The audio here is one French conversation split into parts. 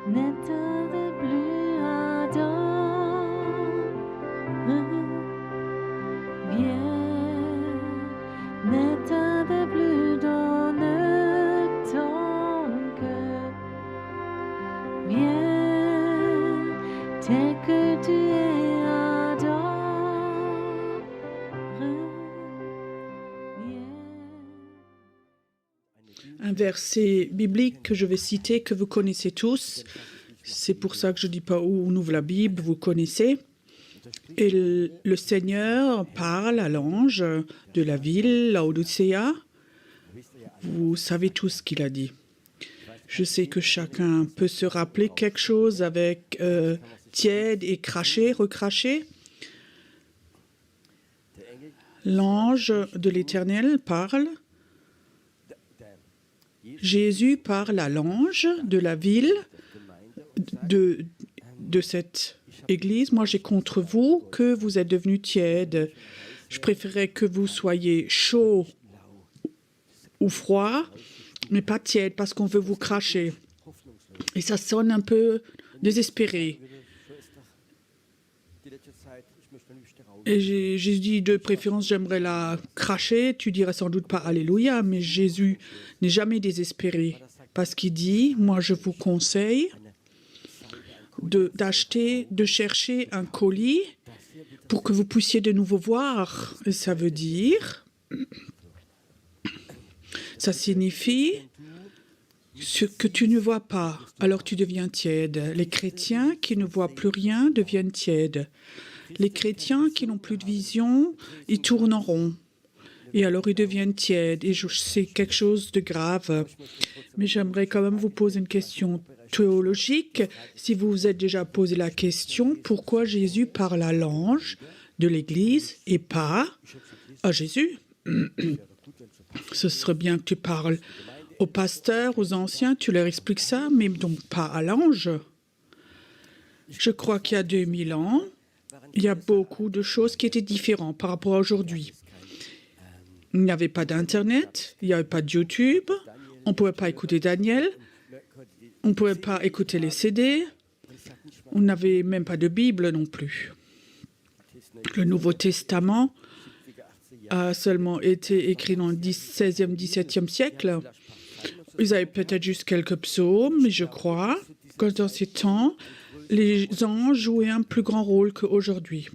N'état de plus ardent, viens, n'état de plus dans ton cœur, viens, tel que tu es ardent, viens. Un verset biblique que je vais citer, que vous connaissez tous. C'est pour ça que je ne dis pas où on ouvre la Bible, vous connaissez. Et le Seigneur parle à l'ange de la ville, Laodicea. Vous savez tout ce qu'il a dit. Je sais que chacun peut se rappeler quelque chose avec tiède et craché, recraché. L'ange de l'Éternel parle. Jésus parle à l'ange de la ville, de cette église. Moi, j'ai contre vous que vous êtes devenus tièdes. Je préférerais que vous soyez chaud ou froid, mais pas tiède, parce qu'on veut vous cracher. Et ça sonne un peu désespéré. Et j'ai dit, de préférence, j'aimerais la cracher. Tu dirais sans doute pas Alléluia, mais Jésus n'est jamais désespéré. Parce qu'il dit, moi je vous conseille de chercher un colis pour que vous puissiez de nouveau voir. Et ça veut dire, ça signifie ce que tu ne vois pas, alors tu deviens tiède. Les chrétiens qui ne voient plus rien deviennent tièdes. Les chrétiens qui n'ont plus de vision, ils tournent en rond. Et alors ils deviennent tièdes. Et c'est quelque chose de grave. Mais j'aimerais quand même vous poser une question théologique. Si vous vous êtes déjà posé la question, pourquoi Jésus parle à l'ange de l'Église et pas à Jésus? Ce serait bien que tu parles aux pasteurs, aux anciens, tu leur expliques ça, mais donc pas à l'ange. Je crois qu'il y a 2000 ans, il y a beaucoup de choses qui étaient différentes par rapport à aujourd'hui. Il n'y avait pas d'Internet, il n'y avait pas de YouTube, on ne pouvait pas écouter Daniel, on ne pouvait pas écouter les CD, on n'avait même pas de Bible non plus. Le Nouveau Testament a seulement été écrit dans le 16e, 17e siècle. Ils avaient peut-être juste quelques psaumes, mais je crois que dans ces temps, les anges jouaient un plus grand rôle qu'aujourd'hui.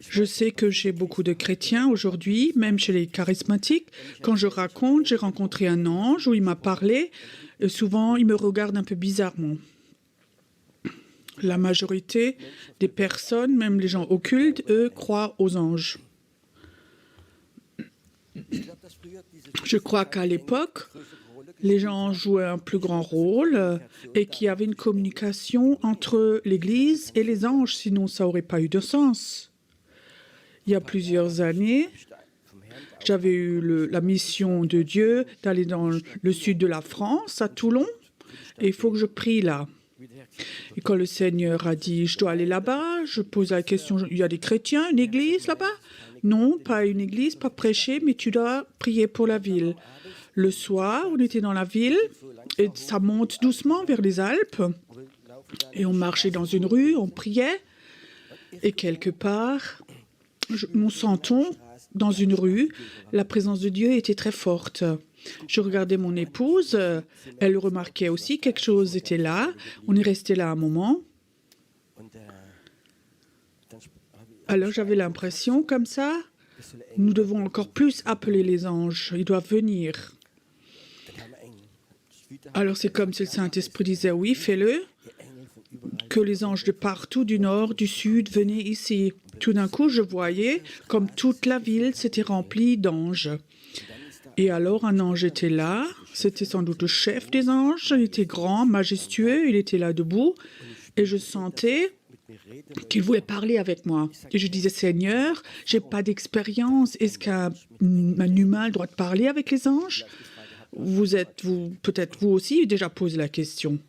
Je sais que chez beaucoup de chrétiens aujourd'hui, même chez les charismatiques, quand je raconte, j'ai rencontré un ange où il m'a parlé, et souvent il me regarde un peu bizarrement. La majorité des personnes, même les gens occultes, eux, croient aux anges. Je crois qu'à l'époque, les gens jouaient un plus grand rôle et qu'il y avait une communication entre l'Église et les anges, sinon ça n'aurait pas eu de sens. Il y a plusieurs années, j'avais eu la mission de Dieu d'aller dans le sud de la France, à Toulon, et il faut que je prie là. Et quand le Seigneur a dit « je dois aller là-bas », je pose la question « il y a des chrétiens, une église là-bas ?» Non, pas une église, pas prêcher, mais tu dois prier pour la ville. Le soir, on était dans la ville et ça monte doucement vers les Alpes. Et on marchait dans une rue, on priait. Et quelque part, nous sentons dans une rue, la présence de Dieu était très forte. Je regardais mon épouse, elle remarquait aussi quelque chose était là. On est resté là un moment. Alors j'avais l'impression comme ça, nous devons encore plus appeler les anges, ils doivent venir. Alors c'est comme si le Saint-Esprit disait oui, fais-le, que les anges de partout, du nord, du sud, venaient ici. Tout d'un coup, je voyais comme toute la ville s'était remplie d'anges. Et alors un ange était là, c'était sans doute le chef des anges, il était grand, majestueux, il était là debout, et je sentais qu'il voulait parler avec moi. Et je disais, Seigneur, je n'ai pas d'expérience. Est-ce qu'un humain doit parler avec les anges? Peut-être vous aussi, déjà posé la question.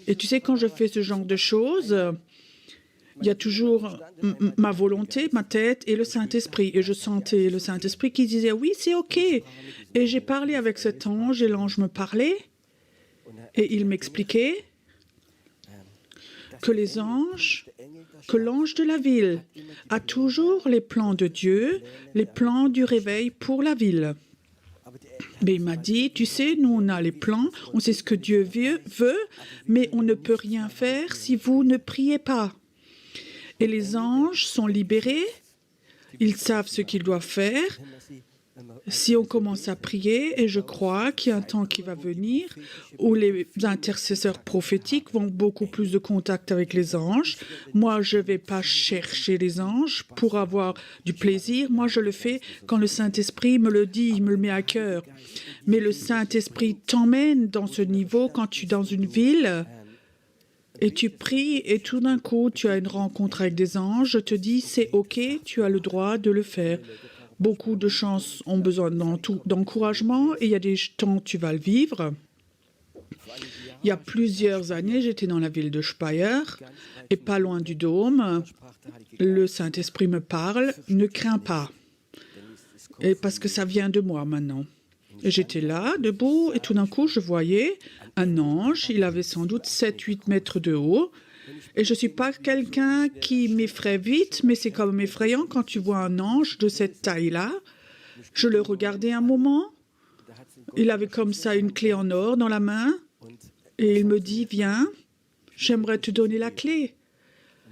Et tu sais, quand je fais ce genre de choses, Il y a toujours ma volonté, ma tête et le Saint-Esprit. Et je sentais le Saint-Esprit qui disait oui, c'est OK. Et j'ai parlé avec cet ange et l'ange me parlait et il m'expliquait que que l'ange de la ville a toujours les plans de Dieu, les plans du réveil pour la ville. Mais il m'a dit, tu sais, nous on a les plans, on sait ce que Dieu veut, mais on ne peut rien faire si vous ne priez pas. Et les anges sont libérés, ils savent ce qu'ils doivent faire. Si on commence à prier, et je crois qu'il y a un temps qui va venir où les intercesseurs prophétiques vont beaucoup plus de contact avec les anges. Moi, je ne vais pas chercher les anges pour avoir du plaisir. Moi, je le fais quand le Saint-Esprit me le dit, il me le met à cœur. Mais le Saint-Esprit t'emmène dans ce niveau quand tu es dans une ville et tu pries et tout d'un coup, tu as une rencontre avec des anges. Je te dis, c'est OK, tu as le droit de le faire. Beaucoup de chances ont besoin d'encouragement et il y a des temps où tu vas le vivre. Il y a plusieurs années, j'étais dans la ville de Speyer et pas loin du dôme. Le Saint-Esprit me parle, ne crains pas. Et parce que ça vient de moi maintenant. Et j'étais là, debout, et tout d'un coup, je voyais un ange. Il avait sans doute 7-8 mètres de haut. Et je ne suis pas quelqu'un qui m'effraie vite, mais c'est quand même effrayant quand tu vois un ange de cette taille-là. Je le regardais un moment. Il avait comme ça une clé en or dans la main. Et il me dit, viens, j'aimerais te donner la clé.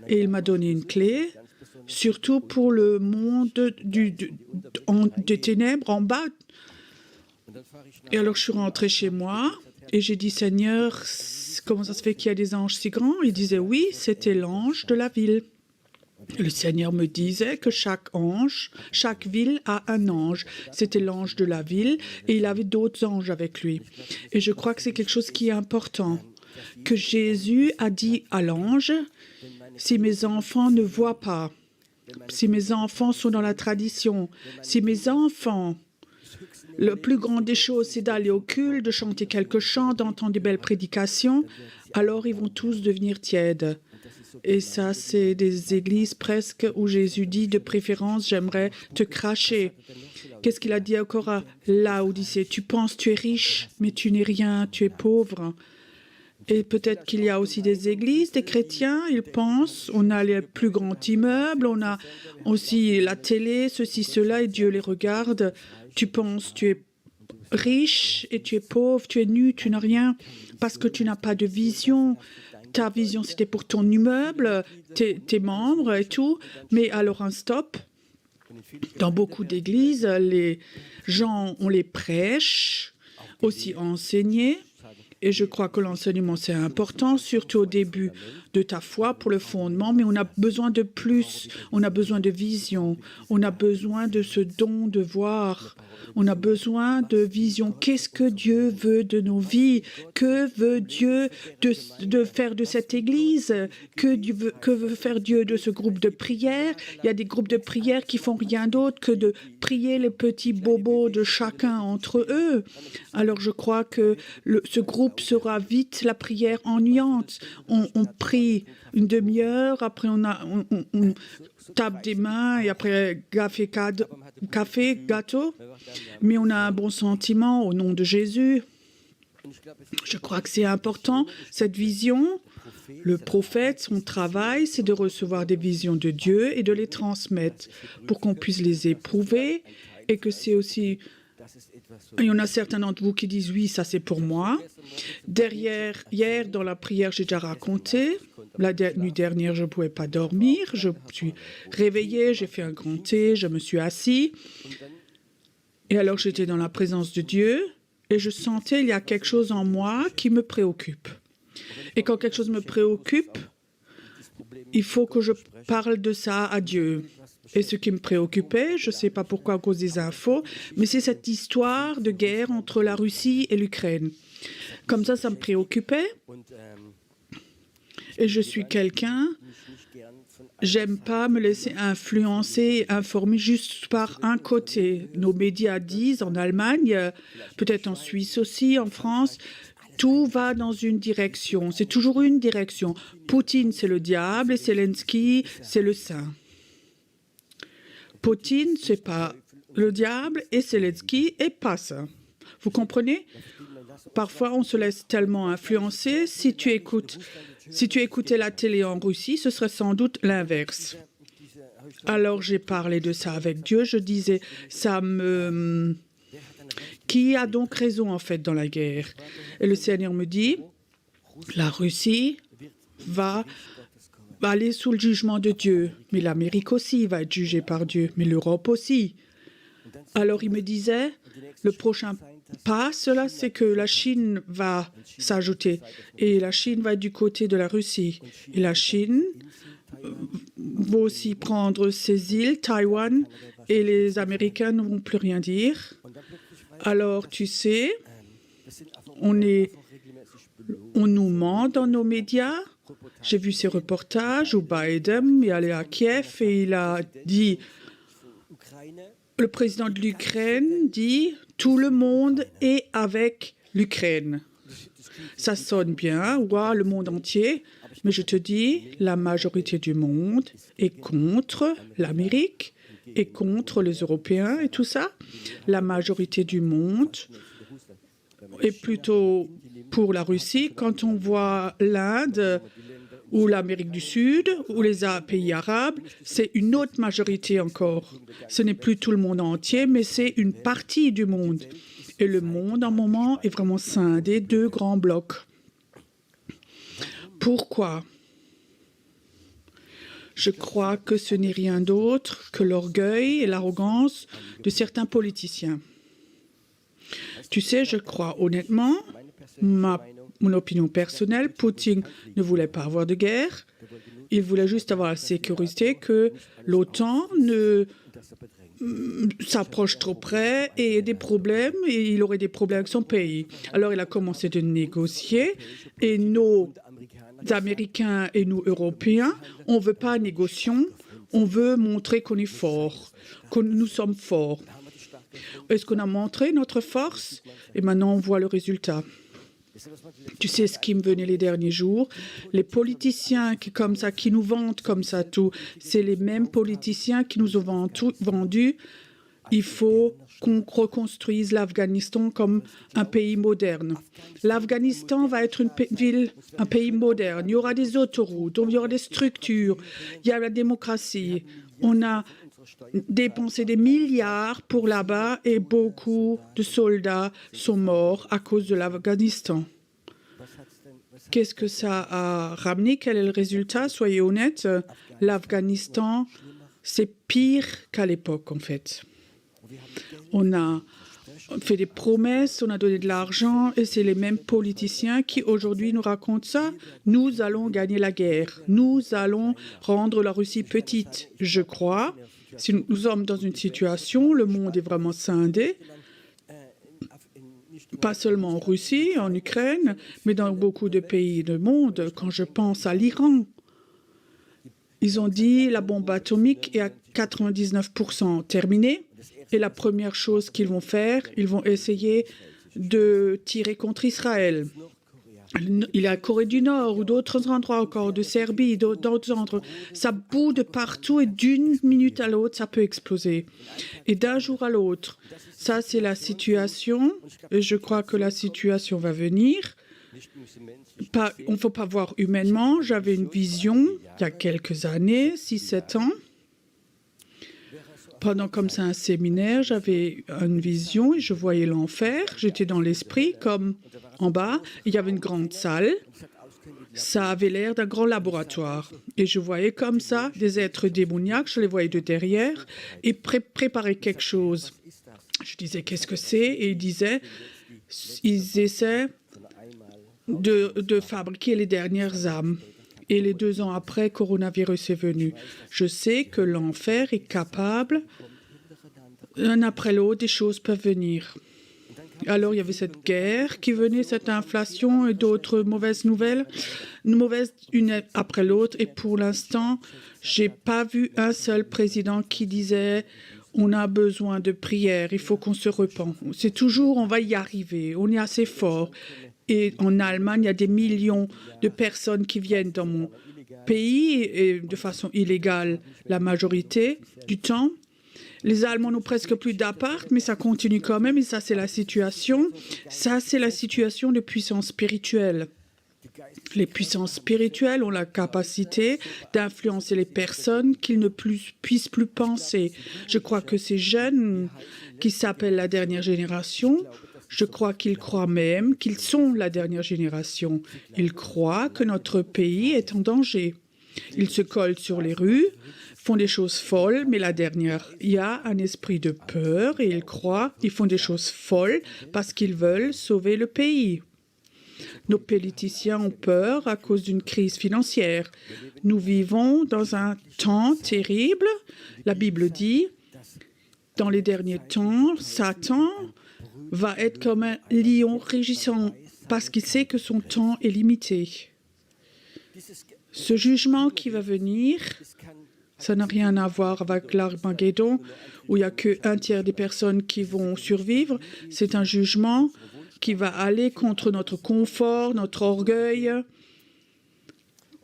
Et il m'a donné une clé, surtout pour le monde des ténèbres en bas. Et alors je suis rentrée chez moi et j'ai dit, Seigneur, comment ça se fait qu'il y a des anges si grands? Il disait, oui, c'était l'ange de la ville. Et le Seigneur me disait que chaque ville a un ange. C'était l'ange de la ville et il avait d'autres anges avec lui. Et je crois que c'est quelque chose qui est important, que Jésus a dit à l'ange, si mes enfants ne voient pas, si mes enfants sont dans la tradition, si mes enfants... Le plus grand des choses, c'est d'aller au culte, de chanter quelques chants, d'entendre des belles prédications. Alors, ils vont tous devenir tièdes. Et ça, c'est des églises presque où Jésus dit, de préférence, j'aimerais te cracher. Qu'est-ce qu'il a dit encore à Laodicée? Tu penses, tu es riche, mais tu n'es rien, tu es pauvre. Et peut-être qu'il y a aussi des églises, des chrétiens, ils pensent, on a les plus grands immeubles, on a aussi la télé, ceci, cela, et Dieu les regarde. Tu penses, tu es riche et tu es pauvre, tu es nu, tu n'as rien, parce que tu n'as pas de vision. Ta vision, c'était pour ton immeuble, tes membres et tout. Mais alors, un stop. Dans beaucoup d'églises, les gens, on les prêche, aussi enseigner. Et je crois que l'enseignement, c'est important, surtout au début de ta foi pour le fondement. Mais on a besoin de plus, on a besoin de vision, on a besoin de ce don de voir. On a besoin de vision. Qu'est-ce que Dieu veut de nos vies? Que veut Dieu de faire de cette Église? Que veut faire Dieu de ce groupe de prière? Il y a des groupes de prière qui font rien d'autre que de prier les petits bobos de chacun entre eux. Alors je crois que ce groupe sera vite la prière ennuyante. On prie une demi-heure, après on tape des mains et après café, gâteau. Mais on a un bon sentiment au nom de Jésus. Je crois que c'est important, cette vision. Le prophète, son travail, c'est de recevoir des visions de Dieu et de les transmettre pour qu'on puisse les éprouver et que c'est aussi... Il y en a certains d'entre vous qui disent « oui, ça c'est pour moi ». Hier, dans la prière, j'ai déjà raconté. La nuit dernière, je ne pouvais pas dormir. Je me suis réveillée, j'ai fait un grand thé, je me suis assis. Et alors, j'étais dans la présence de Dieu et je sentais il y a quelque chose en moi qui me préoccupe. Et quand quelque chose me préoccupe, il faut que je parle de ça à Dieu. Et ce qui me préoccupait, je ne sais pas pourquoi à cause des infos, mais c'est cette histoire de guerre entre la Russie et l'Ukraine. Comme ça me préoccupait. Et je suis quelqu'un, j'aime pas me laisser influencer, informer juste par un côté. Nos médias disent en Allemagne, peut-être en Suisse aussi, en France, Tout va dans une direction. C'est toujours une direction. Poutine, c'est le diable et Zelensky, c'est le saint. Poutine, c'est pas le diable et Zelensky est pas saint. Vous comprenez? Parfois, on se laisse tellement influencer. Si tu écoutais la télé en Russie, ce serait sans doute l'inverse. Alors, j'ai parlé de ça avec Dieu. Je disais, qui a donc raison, en fait, dans la guerre? Et le Seigneur me dit, la Russie va aller sous le jugement de Dieu. Mais l'Amérique aussi va être jugée par Dieu, mais l'Europe aussi. Alors, il me disait, le prochain pas, cela, c'est que la Chine va s'ajouter. Et la Chine va être du côté de la Russie. Et la Chine va aussi prendre ces îles, Taïwan, et les Américains ne vont plus rien dire. Alors, tu sais, on nous ment dans nos médias. J'ai vu ces reportages où Biden est allé à Kiev et il a dit, le président de l'Ukraine dit, tout le monde est avec l'Ukraine. Ça sonne bien, ouais, le monde entier, mais je te dis, la majorité du monde est contre l'Amérique et contre les Européens et tout ça. La majorité du monde est plutôt pour la Russie. Quand on voit l'Inde ou l'Amérique du Sud ou les pays arabes, c'est une autre majorité encore. Ce n'est plus tout le monde entier, mais c'est une partie du monde. Et le monde, en moment, est vraiment scindé, deux grands blocs. Pourquoi? Je crois que ce n'est rien d'autre que l'orgueil et l'arrogance de certains politiciens. Tu sais, je crois honnêtement, mon opinion personnelle, Poutine ne voulait pas avoir de guerre. Il voulait juste avoir la sécurité que l'OTAN ne s'approche trop près et des problèmes, et il aurait des problèmes avec son pays. Alors il a commencé de négocier et nos Américains et nous Européens, on ne veut pas négocier, on veut montrer qu'on est fort, que nous sommes forts. Est-ce qu'on a montré notre force? Et maintenant on voit le résultat. Tu sais ce qui me venait les derniers jours? Les politiciens qui nous vantent comme ça tout, c'est les mêmes politiciens qui nous ont vendu. Il faut qu'on reconstruise l'Afghanistan comme un pays moderne. L'Afghanistan va être un pays moderne. Il y aura des autoroutes, il y aura des structures, il y a la démocratie. On a dépensé des milliards pour là-bas et beaucoup de soldats sont morts à cause de l'Afghanistan. Qu'est-ce que ça a ramené? Quel est le résultat? Soyez honnêtes, l'Afghanistan, c'est pire qu'à l'époque, en fait. On a fait des promesses, on a donné de l'argent, et c'est les mêmes politiciens qui, aujourd'hui, nous racontent ça. Nous allons gagner la guerre. Nous allons rendre la Russie petite. Je crois, si nous sommes dans une situation, le monde est vraiment scindé, pas seulement en Russie, en Ukraine, mais dans beaucoup de pays du monde. Quand je pense à l'Iran, ils ont dit la bombe atomique est à 99% terminée. Et la première chose qu'ils vont faire, ils vont essayer de tirer contre Israël. Il y a la Corée du Nord ou d'autres endroits encore, de Serbie, d'autres endroits. Ça boue de partout et d'une minute à l'autre, ça peut exploser. Et d'un jour à l'autre, ça c'est la situation. Et je crois que la situation va venir. On ne faut pas voir humainement. J'avais une vision il y a quelques années, 6-7 ans. Pendant comme ça un séminaire, j'avais une vision et je voyais l'enfer. J'étais dans l'esprit comme en bas. Il y avait une grande salle. Ça avait l'air d'un grand laboratoire. Et je voyais comme ça des êtres démoniaques. Je les voyais de derrière et préparer quelque chose. Je disais, qu'est-ce que c'est? Et ils essaient de fabriquer les dernières âmes. Et les 2 ans après, coronavirus est venu. Je sais que l'enfer est capable, un après l'autre, des choses peuvent venir. Alors, il y avait cette guerre qui venait, cette inflation et d'autres mauvaises nouvelles, une après l'autre. Et pour l'instant, je n'ai pas vu un seul président qui disait « on a besoin de prière, il faut qu'on se repent ». C'est toujours « on va y arriver, on est assez fort ». Et en Allemagne, il y a des millions de personnes qui viennent dans mon pays et de façon illégale la majorité du temps. Les Allemands n'ont presque plus d'appart, mais ça continue quand même et ça, c'est la situation. Ça, c'est la situation de puissance spirituelle. Les puissances spirituelles ont la capacité d'influencer les personnes qu'ils ne puissent plus penser. Je crois que ces jeunes qui s'appellent la dernière génération, je crois qu'ils croient même qu'ils sont la dernière génération. Ils croient que notre pays est en danger. Ils se collent sur les rues, font des choses folles, mais la dernière, il y a un esprit de peur et ils croient, ils font des choses folles parce qu'ils veulent sauver le pays. Nos politiciens ont peur à cause d'une crise financière. Nous vivons dans un temps terrible. La Bible dit, dans les derniers temps, Satan va être comme un lion rugissant parce qu'il sait que son temps est limité. Ce jugement qui va venir, ça n'a rien à voir avec l'Armageddon, où il n'y a qu'un tiers des personnes qui vont survivre. C'est un jugement qui va aller contre notre confort, notre orgueil.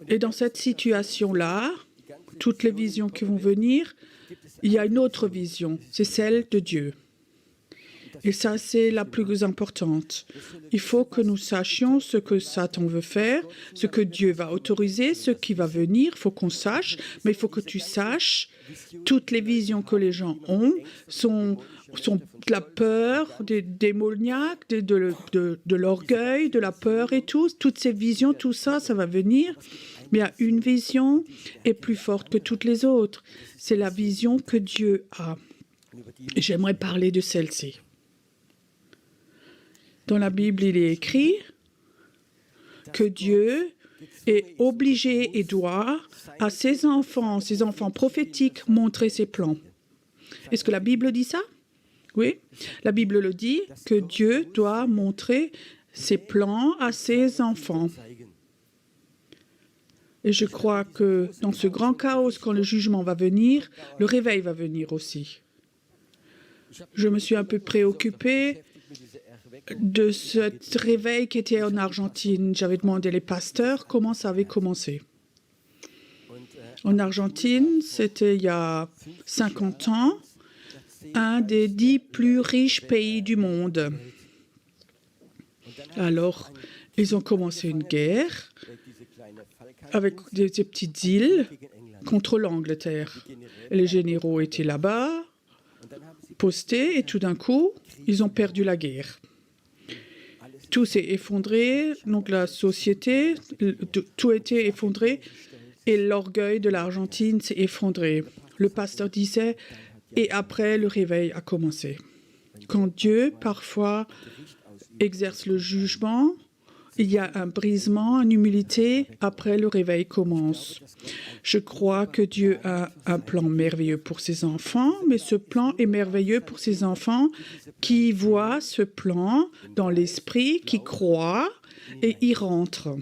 Et dans cette situation-là, toutes les visions qui vont venir, il y a une autre vision, c'est celle de Dieu. Et ça, c'est la plus importante. Il faut que nous sachions ce que Satan veut faire, ce que Dieu va autoriser, ce qui va venir. Il faut qu'on sache, mais il faut que tu saches, toutes les visions que les gens ont sont de la peur, des démoniaques, de l'orgueil, de la peur et tout. Toutes ces visions, tout ça, ça va venir. Mais il y a une vision est plus forte que toutes les autres. C'est la vision que Dieu a. Et j'aimerais parler de celle-ci. Dans la Bible, il est écrit que Dieu est obligé et doit à ses enfants prophétiques, montrer ses plans. Est-ce que la Bible dit ça? Oui. La Bible le dit, que Dieu doit montrer ses plans à ses enfants. Et je crois que dans ce grand chaos, quand le jugement va venir, le réveil va venir aussi. Je me suis un peu préoccupée de ce réveil qui était en Argentine. J'avais demandé les pasteurs comment ça avait commencé. En Argentine, c'était il y a 50 ans, un des 10 plus riches pays du monde. Alors, ils ont commencé une guerre avec des petites îles contre l'Angleterre. Et les généraux étaient là-bas, postés, et tout d'un coup, ils ont perdu la guerre. Tout s'est effondré, donc la société, tout a été effondré, et l'orgueil de l'Argentine s'est effondré. Le pasteur disait, et après, le réveil a commencé. Quand Dieu, parfois, exerce le jugement, il y a un brisement, une humilité, après le réveil commence. Je crois que Dieu a un plan merveilleux pour ses enfants, mais ce plan est merveilleux pour ses enfants qui voient ce plan dans l'esprit, qui croient et y rentrent.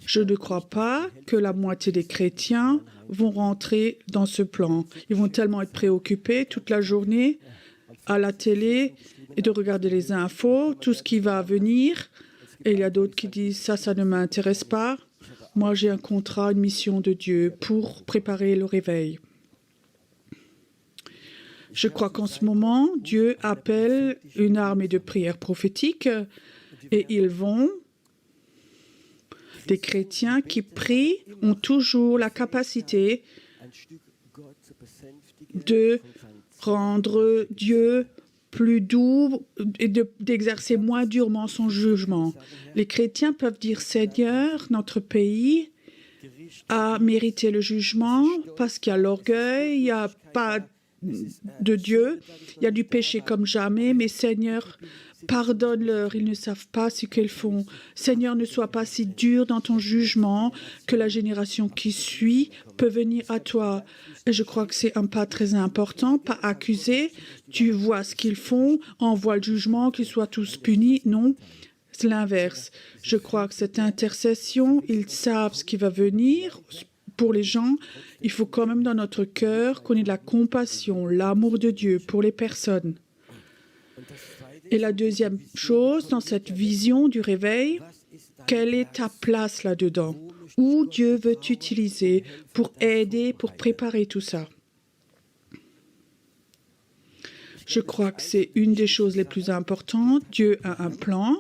Je ne crois pas que la moitié des chrétiens vont rentrer dans ce plan. Ils vont tellement être préoccupés toute la journée à la télé et de regarder les infos, tout ce qui va venir. Et il y a d'autres qui disent ça ne m'intéresse pas. Moi, j'ai un contrat, une mission de Dieu pour préparer le réveil. Je crois qu'en ce moment, Dieu appelle une armée de prières prophétiques et ils vont. Des chrétiens qui prient ont toujours la capacité de rendre Dieu plus doux et d'exercer moins durement son jugement. Les chrétiens peuvent dire, Seigneur, notre pays a mérité le jugement parce qu'il y a l'orgueil, il n'y a pas de Dieu, il y a du péché comme jamais, mais Seigneur, pardonne-leur, ils ne savent pas ce qu'ils font. Seigneur, ne sois pas si dur dans ton jugement que la génération qui suit peut venir à toi. Et je crois que c'est un pas très important, pas accuser. Tu vois ce qu'ils font, envoie le jugement, qu'ils soient tous punis. Non, c'est l'inverse. Je crois que cette intercession, ils savent ce qui va venir. Pour les gens, il faut quand même dans notre cœur qu'on ait de la compassion, l'amour de Dieu pour les personnes. Et la deuxième chose, dans cette vision du réveil, quelle est ta place là-dedans? Où Dieu veut t'utiliser pour aider, pour préparer tout ça? Je crois que c'est une des choses les plus importantes. Dieu a un plan.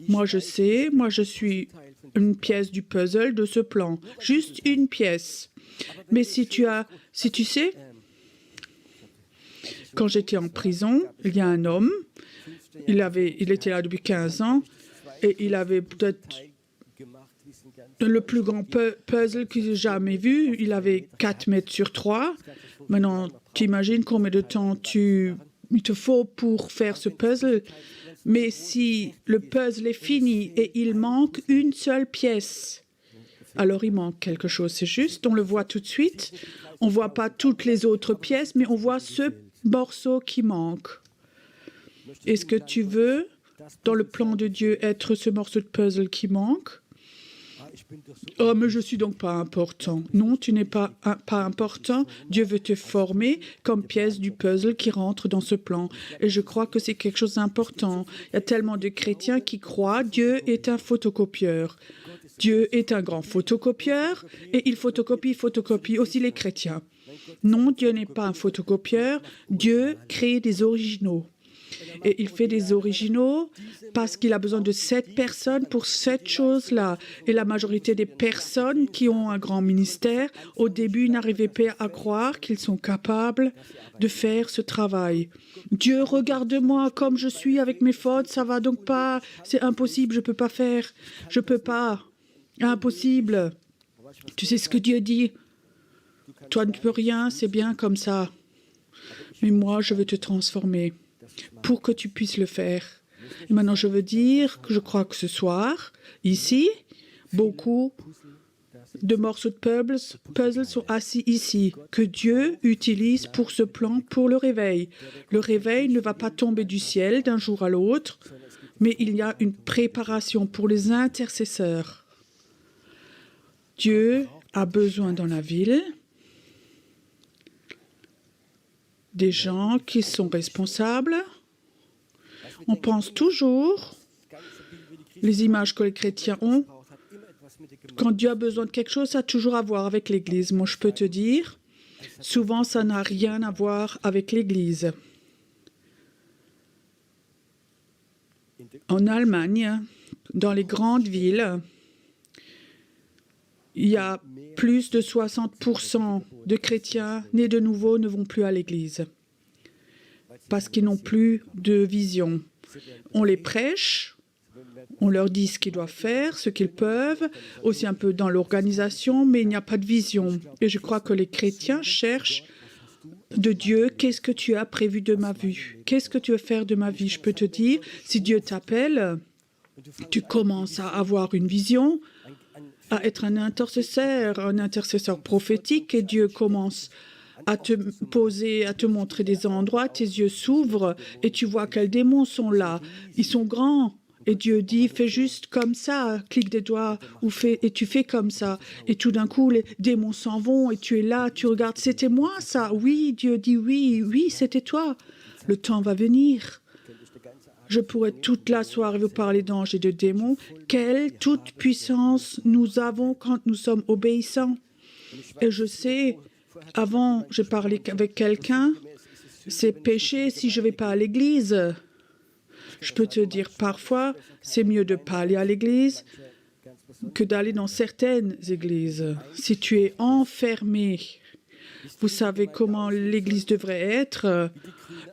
Moi, je sais, moi, je suis une pièce du puzzle de ce plan. Juste une pièce. Mais si tu sais, quand j'étais en prison, il y a un homme, il était là depuis 15 ans, et il avait peut-être le plus grand puzzle que j'ai jamais vu. Il avait 4 mètres sur 3. Maintenant, tu imagines combien de temps il te faut pour faire ce puzzle. Mais si le puzzle est fini et il manque une seule pièce, alors il manque quelque chose. C'est juste, on le voit tout de suite. On ne voit pas toutes les autres pièces, mais on voit ce morceau qui manque. Est-ce que tu veux, dans le plan de Dieu, être ce morceau de puzzle qui manque? Oh, mais je suis donc pas important. Non, tu n'es pas important. Dieu veut te former comme pièce du puzzle qui rentre dans ce plan. Et je crois que c'est quelque chose d'important. Il y a tellement de chrétiens qui croient Dieu est un photocopieur. Dieu est un grand photocopieur et il photocopie aussi les chrétiens. Non, Dieu n'est pas un photocopieur. Dieu crée des originaux. Et il fait des originaux parce qu'il a besoin de 7 personnes pour cette chose-là. Et la majorité des personnes qui ont un grand ministère, au début, n'arrivaient pas à croire qu'ils sont capables de faire ce travail. Dieu, regarde-moi comme je suis avec mes fautes, ça va donc pas, c'est impossible, je peux pas faire, je peux pas, impossible. Tu sais ce que Dieu dit? Toi ne peux rien, c'est bien comme ça. Mais moi, je veux te transformer pour que tu puisses le faire. Et maintenant, je veux dire que je crois que ce soir, ici, beaucoup de morceaux de puzzles sont assis ici, que Dieu utilise pour ce plan, pour le réveil. Le réveil ne va pas tomber du ciel d'un jour à l'autre, mais il y a une préparation pour les intercesseurs. Dieu a besoin dans la ville des gens qui sont responsables. On pense toujours, les images que les chrétiens ont, quand Dieu a besoin de quelque chose, ça a toujours à voir avec l'Église. Moi, je peux te dire, souvent, ça n'a rien à voir avec l'Église. En Allemagne, dans les grandes villes, il y a plus de 60% de chrétiens nés de nouveau ne vont plus à l'église parce qu'ils n'ont plus de vision. On les prêche, on leur dit ce qu'ils doivent faire, ce qu'ils peuvent, aussi un peu dans l'organisation, mais il n'y a pas de vision. Et je crois que les chrétiens cherchent de Dieu, qu'est-ce que tu as prévu de ma vie? Qu'est-ce que tu veux faire de ma vie? Je peux te dire, si Dieu t'appelle, tu commences à avoir une vision, à être un intercesseur prophétique, et Dieu commence à te poser, à te montrer des endroits, tes yeux s'ouvrent et tu vois quels démons sont là. Ils sont grands. Et Dieu dit, fais juste comme ça, clique des doigts, et tu fais comme ça. Et tout d'un coup, les démons s'en vont et tu es là, tu regardes, c'était moi ça? Oui, Dieu dit oui, c'était toi. Le temps va venir. Je pourrais toute la soirée vous parler d'anges et de démons. Quelle toute puissance nous avons quand nous sommes obéissants. Et je sais, avant, j'ai parlé avec quelqu'un, c'est péché si je ne vais pas à l'église. Je peux te dire, parfois, c'est mieux de ne pas aller à l'église que d'aller dans certaines églises. Si tu es enfermé, vous savez comment l'église devrait être,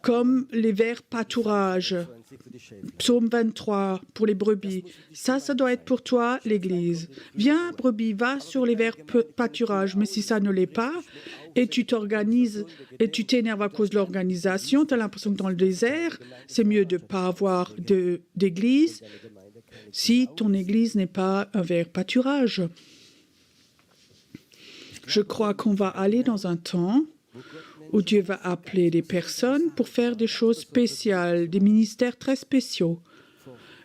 comme les verts pâturages. Psaume 23 pour les brebis. Ça doit être pour toi l'église. Viens, brebis, va sur les verts pâturages. Mais si ça ne l'est pas, et tu t'organises et tu t'énerves à cause de l'organisation, tu as l'impression que dans le désert, c'est mieux de ne pas avoir d'église si ton église n'est pas un vert pâturage. Je crois qu'on va aller dans un temps où Dieu va appeler des personnes pour faire des choses spéciales, des ministères très spéciaux.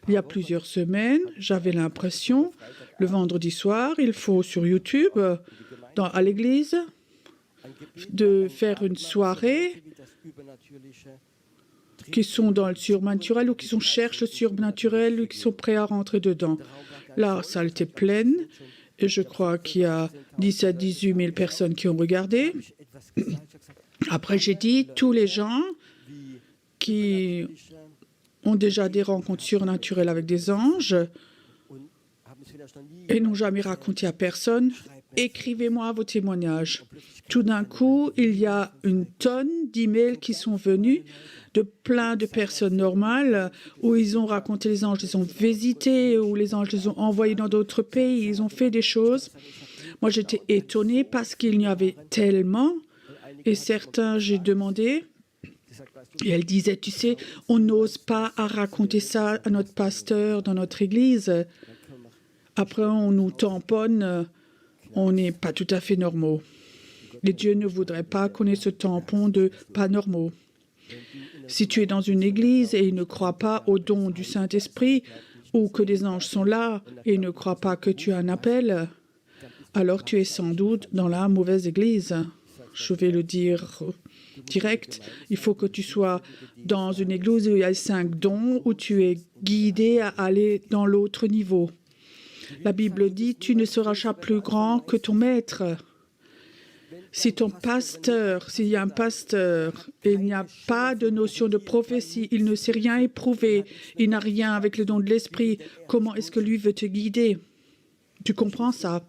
Il y a plusieurs semaines, j'avais l'impression, le vendredi soir, il faut sur YouTube, à l'église, de faire une soirée qui sont dans le surnaturel ou qui cherchent le surnaturel ou qui sont prêts à rentrer dedans. La salle était pleine et je crois qu'il y a 10 à 18 000 personnes qui ont regardé. Après, j'ai dit, tous les gens qui ont déjà des rencontres surnaturelles avec des anges et n'ont jamais raconté à personne, écrivez-moi vos témoignages. Tout d'un coup, il y a une tonne d'emails qui sont venus de plein de personnes normales où ils ont raconté les anges, ils ont visité, où les anges les ont envoyés dans d'autres pays, ils ont fait des choses. Moi, j'étais étonnée parce qu'il y avait tellement. Et certains, j'ai demandé, et elle disait, tu sais, on n'ose pas à raconter ça à notre pasteur dans notre église. Après, on nous tamponne, on n'est pas tout à fait normaux. Et Dieu ne voudrait pas qu'on ait ce tampon de pas normaux. Si tu es dans une église et il ne croit pas au don du Saint-Esprit ou que des anges sont là et il ne croit pas que tu as un appel, alors tu es sans doute dans la mauvaise église. Je vais le dire direct. Il faut que tu sois dans une église où il y a 5 dons, où tu es guidé à aller dans l'autre niveau. La Bible dit, tu ne seras pas plus grand que ton maître. Si ton pasteur, s'il y a un pasteur, et il n'y a pas de notion de prophétie, il ne sait rien éprouver, il n'a rien avec le don de l'esprit, comment est-ce que lui veut te guider? Tu comprends ça?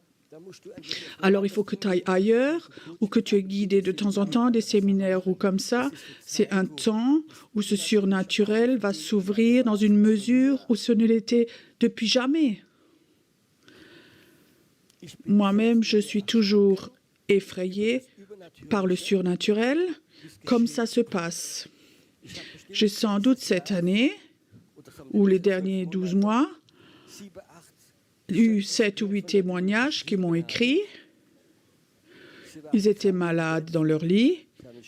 Alors, il faut que tu ailles ailleurs ou que tu es guidé de temps en temps, des séminaires ou comme ça. C'est un temps où ce surnaturel va s'ouvrir dans une mesure où ce ne l'était depuis jamais. Moi-même, je suis toujours effrayée par le surnaturel, comme ça se passe. J'ai sans doute cette année, ou les derniers 12 mois, eu 7 ou 8 témoignages qui m'ont écrit. Ils étaient malades dans leur lit,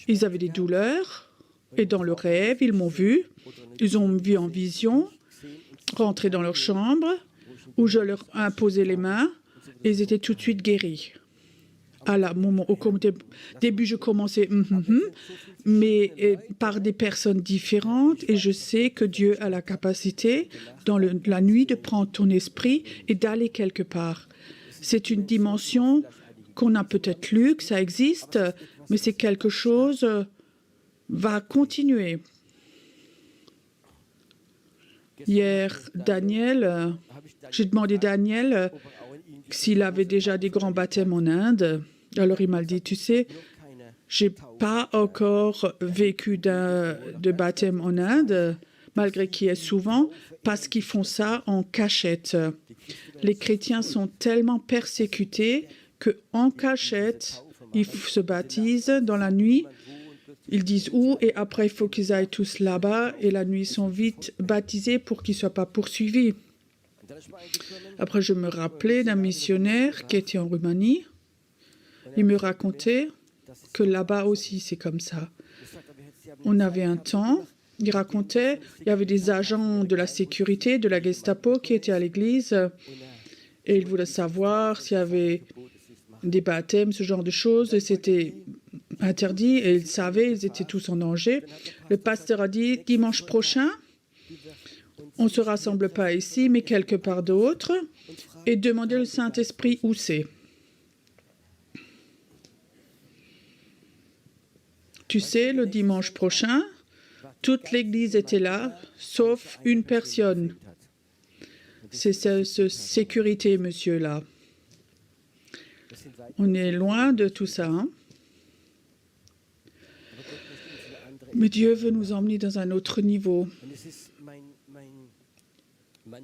ils avaient des douleurs, et dans le rêve, ils m'ont vu. Ils ont vu en vision, rentrer dans leur chambre, où je leur imposais les mains, et ils étaient tout de suite guéris. Au début, je commençais mais par des personnes différentes, et je sais que Dieu a la capacité, dans la nuit, de prendre ton esprit et d'aller quelque part. C'est une dimension qu'on a peut-être lu, que ça existe, mais c'est quelque chose va continuer. Hier, Daniel, j'ai demandé à Daniel s'il avait déjà des grands baptêmes en Inde. Alors il m'a dit, tu sais, j'ai pas encore vécu de baptême en Inde, malgré qu'il y ait souvent, parce qu'ils font ça en cachette. Les chrétiens sont tellement persécutés qu'en cachette, ils se baptisent dans la nuit. Ils disent où, et après, il faut qu'ils aillent tous là-bas, et la nuit, ils sont vite baptisés pour qu'ils ne soient pas poursuivis. Après, je me rappelais d'un missionnaire qui était en Roumanie. Il me racontait que là-bas aussi, c'est comme ça. On avait un temps, il racontait, il y avait des agents de la sécurité, de la Gestapo qui étaient à l'église, et ils voulaient savoir s'il y avait des baptêmes, ce genre de choses, et c'était interdit, et ils savaient, ils étaient tous en danger. Le pasteur a dit, dimanche prochain, on ne se rassemble pas ici, mais quelque part d'autre, et demandez au Saint-Esprit où c'est. Tu sais, le dimanche prochain, toute l'église était là, sauf une personne. C'est ce sécurité, monsieur-là. On est loin de tout ça, hein? Mais Dieu veut nous emmener dans un autre niveau.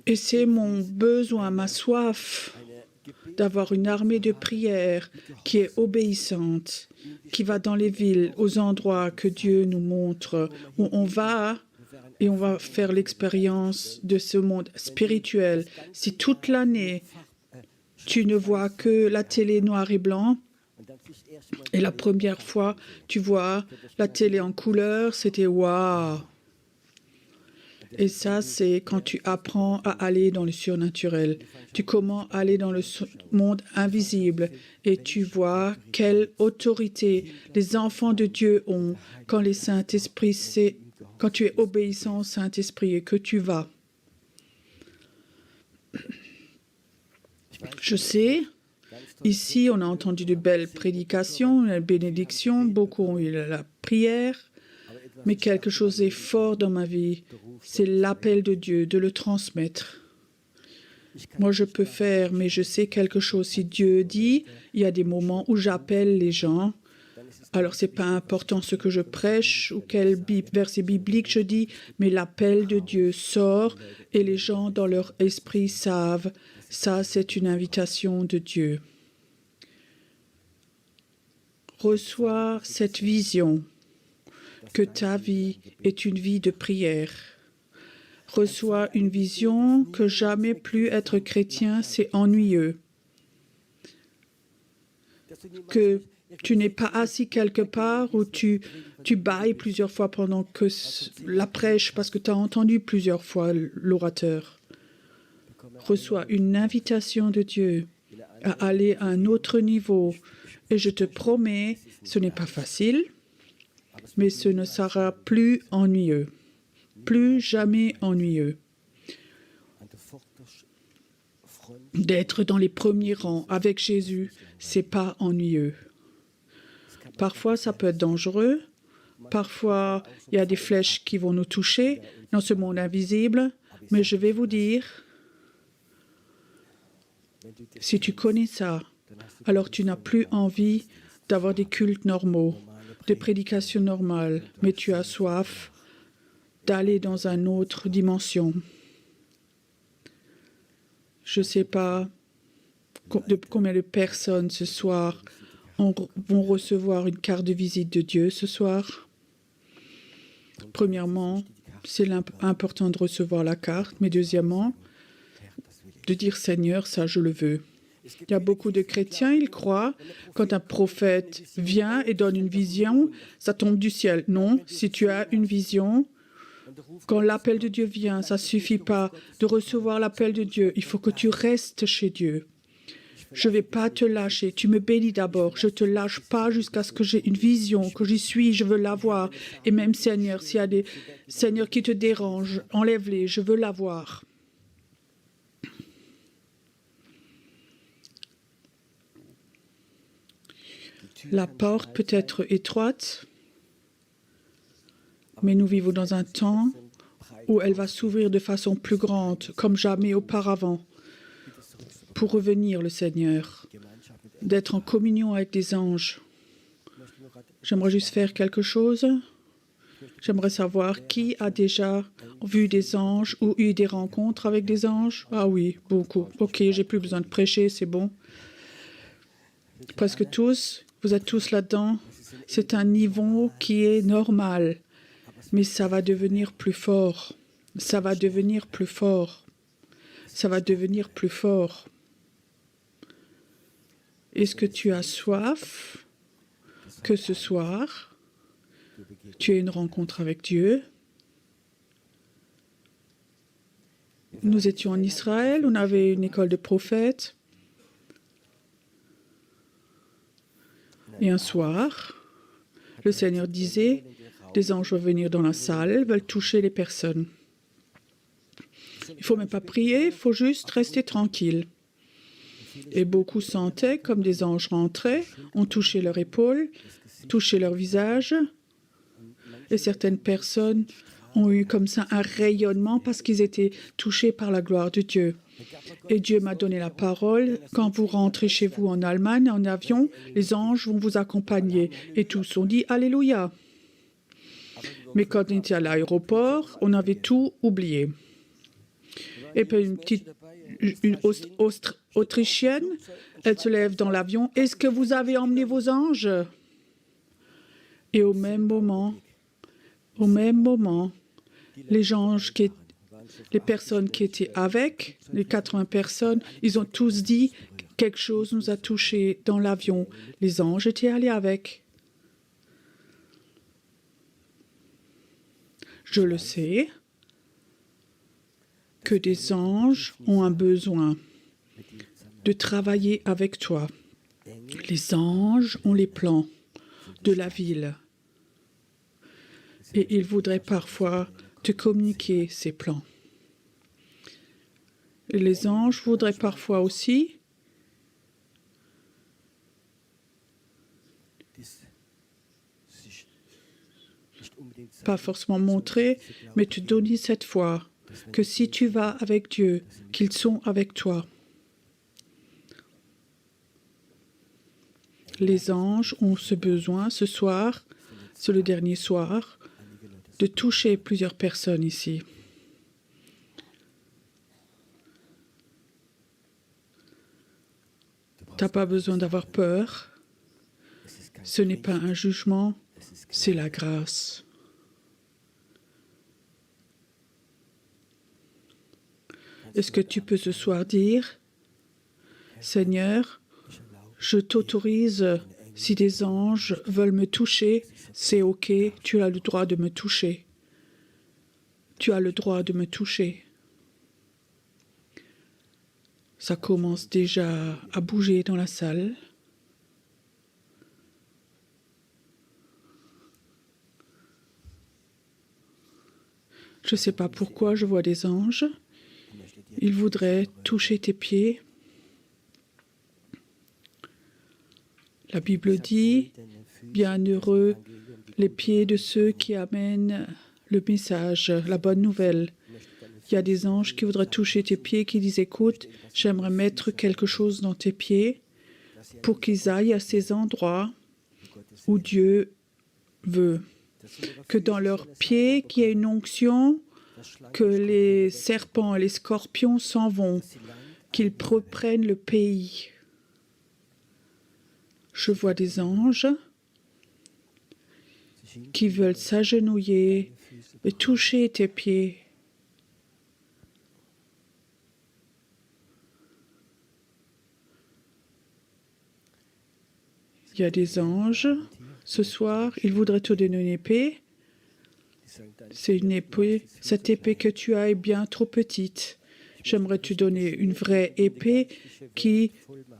Et c'est mon besoin, ma soif, d'avoir une armée de prière qui est obéissante, qui va dans les villes, aux endroits que Dieu nous montre, où on va et on va faire l'expérience de ce monde spirituel. Si toute l'année, tu ne vois que la télé noir et blanc, et la première fois, tu vois la télé en couleur, c'était waouh! Et ça, c'est quand tu apprends à aller dans le surnaturel. Tu commences à aller dans le monde invisible et tu vois quelle autorité les enfants de Dieu ont quand les Saint-Esprit quand tu es obéissant au Saint-Esprit et que tu vas. Je sais, ici, on a entendu de belles prédications, la bénédiction, beaucoup ont eu la prière, mais quelque chose est fort dans ma vie, c'est l'appel de Dieu, de le transmettre. Moi, je peux faire, mais je sais quelque chose. Si Dieu dit, il y a des moments où j'appelle les gens, alors ce n'est pas important ce que je prêche ou quel verset biblique je dis, mais l'appel de Dieu sort et les gens dans leur esprit savent, ça c'est une invitation de Dieu. Reçois cette vision que ta vie est une vie de prière. Reçois une vision que jamais plus être chrétien, c'est ennuyeux. Que tu n'es pas assis quelque part où tu bailles plusieurs fois pendant que la prêche parce que tu as entendu plusieurs fois l'orateur. Reçois une invitation de Dieu à aller à un autre niveau. Et je te promets, ce n'est pas facile, mais ce ne sera plus ennuyeux. Plus jamais ennuyeux. D'être dans les premiers rangs avec Jésus, c'est pas ennuyeux. Parfois, ça peut être dangereux. Parfois, il y a des flèches qui vont nous toucher dans ce monde invisible. Mais je vais vous dire, si tu connais ça, alors tu n'as plus envie d'avoir des cultes normaux, des prédications normales, mais tu as soif d'aller dans une autre dimension. Je ne sais pas combien de personnes ce soir vont recevoir une carte de visite de Dieu ce soir. Premièrement, c'est important de recevoir la carte, mais deuxièmement, de dire « Seigneur, ça je le veux ». Il y a beaucoup de chrétiens, ils croient, quand un prophète vient et donne une vision, ça tombe du ciel. Non, si tu as une vision, quand l'appel de Dieu vient, ça ne suffit pas de recevoir l'appel de Dieu. Il faut que tu restes chez Dieu. Je ne vais pas te lâcher. Tu me bénis d'abord. Je ne te lâche pas jusqu'à ce que j'ai une vision, que j'y suis, je veux l'avoir. Et même, Seigneur, s'il y a des seigneurs qui te dérangent, enlève-les, je veux l'avoir. La porte peut être étroite, mais nous vivons dans un temps où elle va s'ouvrir de façon plus grande, comme jamais auparavant, pour revenir le Seigneur, d'être en communion avec des anges. J'aimerais juste faire quelque chose. J'aimerais savoir qui a déjà vu des anges ou eu des rencontres avec des anges. Ah oui, beaucoup. Ok, j'ai plus besoin de prêcher, c'est bon. Presque tous, vous êtes tous là-dedans. C'est un niveau qui est normal, mais ça va devenir plus fort. Ça va devenir plus fort. Ça va devenir plus fort. Est-ce que tu as soif que ce soir, tu aies une rencontre avec Dieu? Nous étions en Israël, on avait une école de prophètes. Et un soir, le Seigneur disait, des anges vont venir dans la salle, veulent toucher les personnes. Il ne faut même pas prier, il faut juste rester tranquille. Et beaucoup sentaient comme des anges rentraient, ont touché leur épaule, touché leur visage. Et certaines personnes ont eu comme ça un rayonnement parce qu'ils étaient touchés par la gloire de Dieu. Et Dieu m'a donné la parole. Quand vous rentrez chez vous en Allemagne, en avion, les anges vont vous accompagner. Et tous ont dit « Alléluia ». Mais quand on était à l'aéroport, on avait tout oublié. Et puis une Autrichienne, elle se lève dans l'avion. « Est-ce que vous avez emmené vos anges ?» Et au même moment, les personnes qui étaient avec, les 80 personnes, ils ont tous dit quelque chose nous a touchés dans l'avion. Les anges étaient allés avec. Je le sais que des anges ont un besoin de travailler avec toi. Les anges ont les plans de la ville. Et il voudrait parfois te communiquer ses plans. Et les anges voudraient parfois aussi pas forcément montrer, mais te donner cette foi que si tu vas avec Dieu, qu'ils sont avec toi. Les anges ont ce besoin ce soir, c'est le dernier soir, de toucher plusieurs personnes ici. Tu n'as pas besoin d'avoir peur. Ce n'est pas un jugement, c'est la grâce. Est-ce que tu peux ce soir dire, Seigneur, je t'autorise, si des anges veulent me toucher, c'est OK, tu as le droit de me toucher. Tu as le droit de me toucher. Ça commence déjà à bouger dans la salle. Je ne sais pas pourquoi je vois des anges. Ils voudraient toucher tes pieds. La Bible dit, bienheureux les pieds de ceux qui amènent le message, la bonne nouvelle. Il y a des anges qui voudraient toucher tes pieds, qui disent, écoute, j'aimerais mettre quelque chose dans tes pieds pour qu'ils aillent à ces endroits où Dieu veut. Que dans leurs pieds, qu'il y ait une onction, que les serpents et les scorpions s'en vont, qu'ils reprennent le pays. Je vois des anges qui veulent s'agenouiller et toucher tes pieds. Il y a des anges. Ce soir, ils voudraient te donner une épée. C'est une épée. Cette épée que tu as est bien trop petite. J'aimerais te donner une vraie épée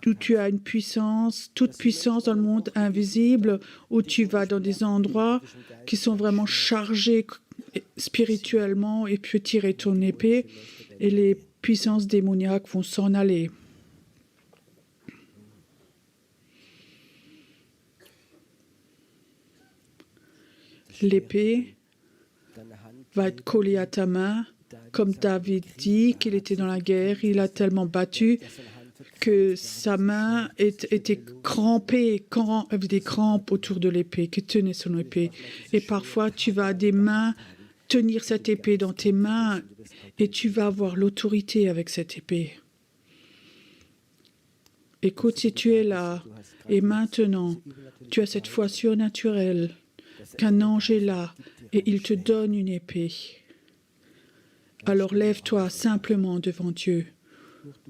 où tu as une puissance, toute puissance dans le monde invisible, où tu vas dans des endroits qui sont vraiment chargés spirituellement et puis tirer ton épée et les puissances démoniaques vont s'en aller. L'épée va être collée à ta main. Comme David dit qu'il était dans la guerre, il a tellement battu que sa main était crampée, avec des crampes autour de l'épée, qui tenait son épée. Et parfois, tu vas des mains tenir cette épée dans tes mains et tu vas avoir l'autorité avec cette épée. Écoute, si tu es là et maintenant, tu as cette foi surnaturelle qu'un ange est là et il te donne une épée. Alors lève-toi simplement devant Dieu.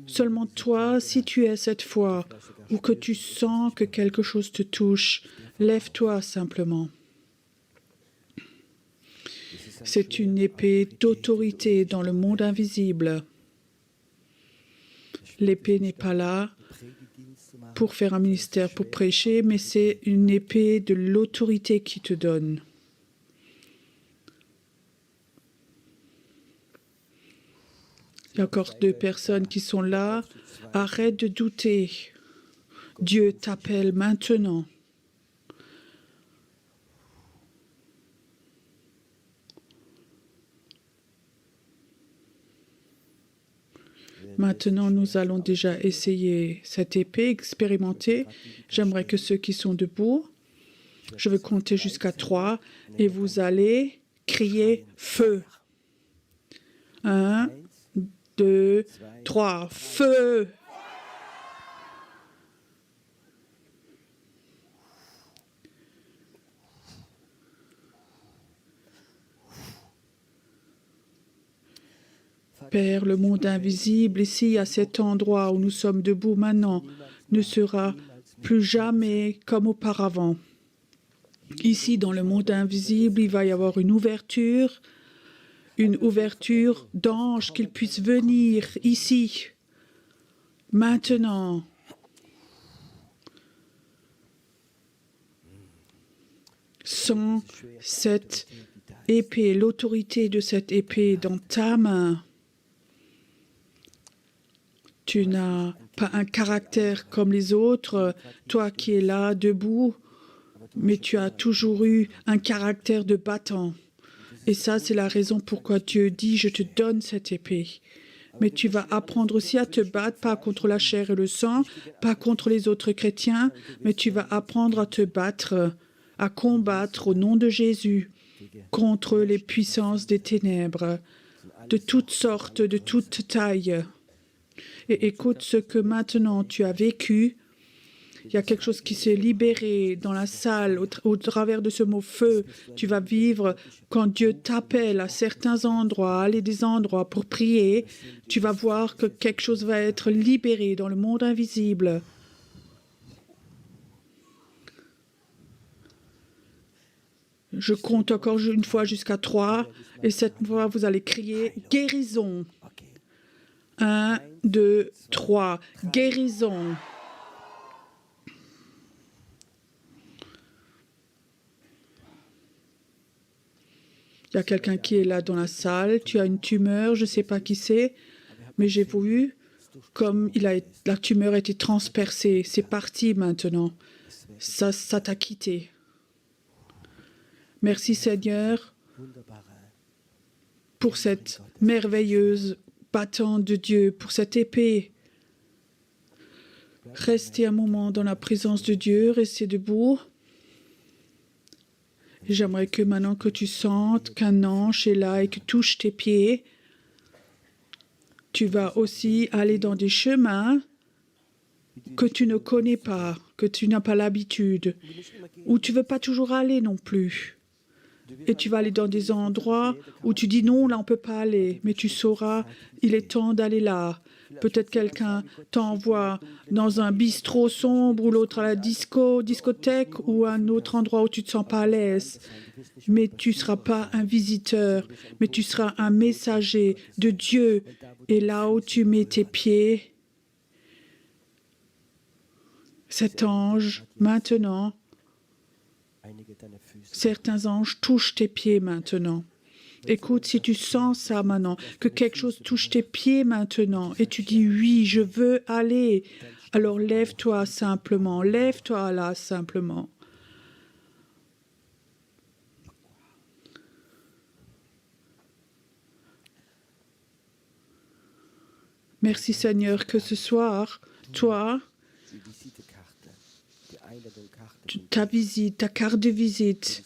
Seulement toi, si tu as cette foi ou que tu sens que quelque chose te touche, lève-toi simplement. C'est une épée d'autorité dans le monde invisible. L'épée n'est pas là pour faire un ministère, pour prêcher, mais c'est une épée de l'autorité qui te donne. Il y a encore 2 personnes qui sont là. Arrête de douter. Dieu t'appelle maintenant. Maintenant, nous allons déjà essayer cette épée, expérimenter. J'aimerais que ceux qui sont debout, je vais compter jusqu'à 3 et vous allez crier feu. 1, 2, 3, feu! Père, le monde invisible, ici, à cet endroit où nous sommes debout maintenant, ne sera plus jamais comme auparavant. Ici, dans le monde invisible, il va y avoir une ouverture d'anges qu'ils puissent venir ici, maintenant. « 107 épée, l'autorité de cette épée dans ta main. Tu n'as pas un caractère comme les autres, toi qui es là, debout, mais tu as toujours eu un caractère de battant. Et ça, c'est la raison pourquoi Dieu dit, je te donne cette épée. Mais tu vas apprendre aussi à te battre, pas contre la chair et le sang, pas contre les autres chrétiens, mais tu vas apprendre à te battre, à combattre au nom de Jésus contre les puissances des ténèbres, de toutes sortes, de toute taille. Et écoute ce que maintenant tu as vécu. Il y a quelque chose qui s'est libéré dans la salle au travers de ce mot feu. Tu vas vivre quand Dieu t'appelle à certains endroits, à aller des endroits pour prier. Tu vas voir que quelque chose va être libéré dans le monde invisible. Je compte encore une fois jusqu'à 3 et cette fois vous allez crier guérison. 1, 2, 3. Guérison. Il y a quelqu'un qui est là dans la salle. Tu as une tumeur, je ne sais pas qui c'est, mais j'ai vu comme la tumeur a été transpercée. C'est parti maintenant. Ça t'a quitté. Merci Seigneur pour cette merveilleuse battante de Dieu, pour cette épée. Restez un moment dans la présence de Dieu, restez debout. J'aimerais que maintenant que tu sentes qu'un ange est là et que touche tes pieds, tu vas aussi aller dans des chemins que tu ne connais pas, que tu n'as pas l'habitude, où tu ne veux pas toujours aller non plus. Et tu vas aller dans des endroits où tu dis non, là on ne peut pas aller, mais tu sauras, il est temps d'aller là. Peut-être quelqu'un t'envoie dans un bistrot sombre ou l'autre à la discothèque ou un autre endroit où tu ne te sens pas à l'aise. Mais tu ne seras pas un visiteur, mais tu seras un messager de Dieu. Et là où tu mets tes pieds, cet ange, maintenant, certains anges touchent tes pieds maintenant. Écoute, si tu sens ça maintenant, que quelque chose touche tes pieds maintenant, et tu dis oui, je veux aller, alors lève-toi simplement, lève-toi là simplement. Merci Seigneur que ce soir, toi, ta visite, ta carte de visite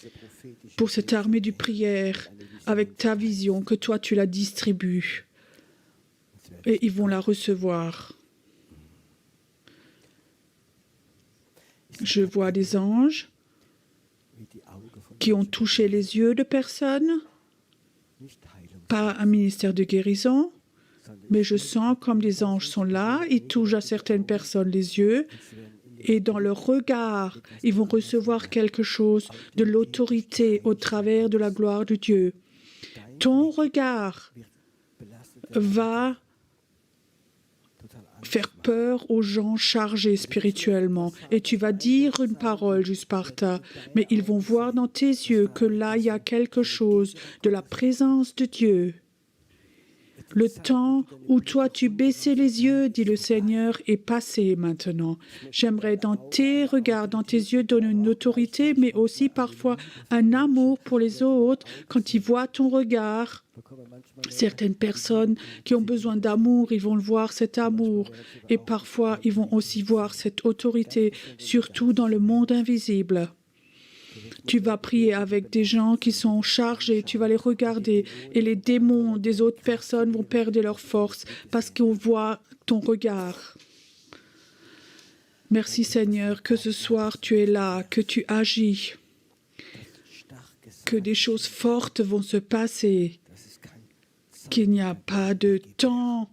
pour cette armée du prière, avec ta vision, que toi tu la distribues. Et ils vont la recevoir. Je vois des anges qui ont touché les yeux de personnes, pas un ministère de guérison, mais je sens comme des anges sont là, ils touchent à certaines personnes les yeux, et dans leur regard, ils vont recevoir quelque chose de l'autorité au travers de la gloire de Dieu. Ton regard va faire peur aux gens chargés spirituellement. Et tu vas dire une parole juste par là, mais ils vont voir dans tes yeux que là, il y a quelque chose de la présence de Dieu. Le temps où toi tu baissais les yeux, dit le Seigneur, est passé maintenant. J'aimerais dans tes regards, dans tes yeux, donner une autorité, mais aussi parfois un amour pour les autres. Quand ils voient ton regard, certaines personnes qui ont besoin d'amour, ils vont le voir cet amour. Et parfois, ils vont aussi voir cette autorité, surtout dans le monde invisible. Tu vas prier avec des gens qui sont chargés, tu vas les regarder et les démons des autres personnes vont perdre leur force parce qu'on voit ton regard. Merci Seigneur que ce soir tu es là, que tu agis, que des choses fortes vont se passer, qu'il n'y a pas de temps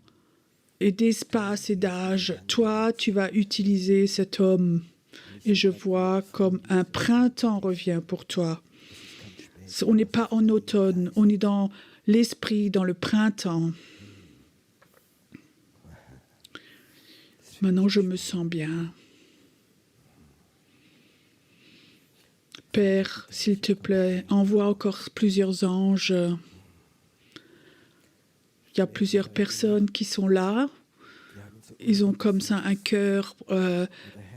et d'espace et d'âge. Toi, tu vas utiliser cet homme. Et je vois comme un printemps revient pour toi. On n'est pas en automne, on est dans l'esprit, dans le printemps. Maintenant, je me sens bien. Père, s'il te plaît, envoie encore plusieurs anges. Il y a plusieurs personnes qui sont là. Ils ont comme ça un cœur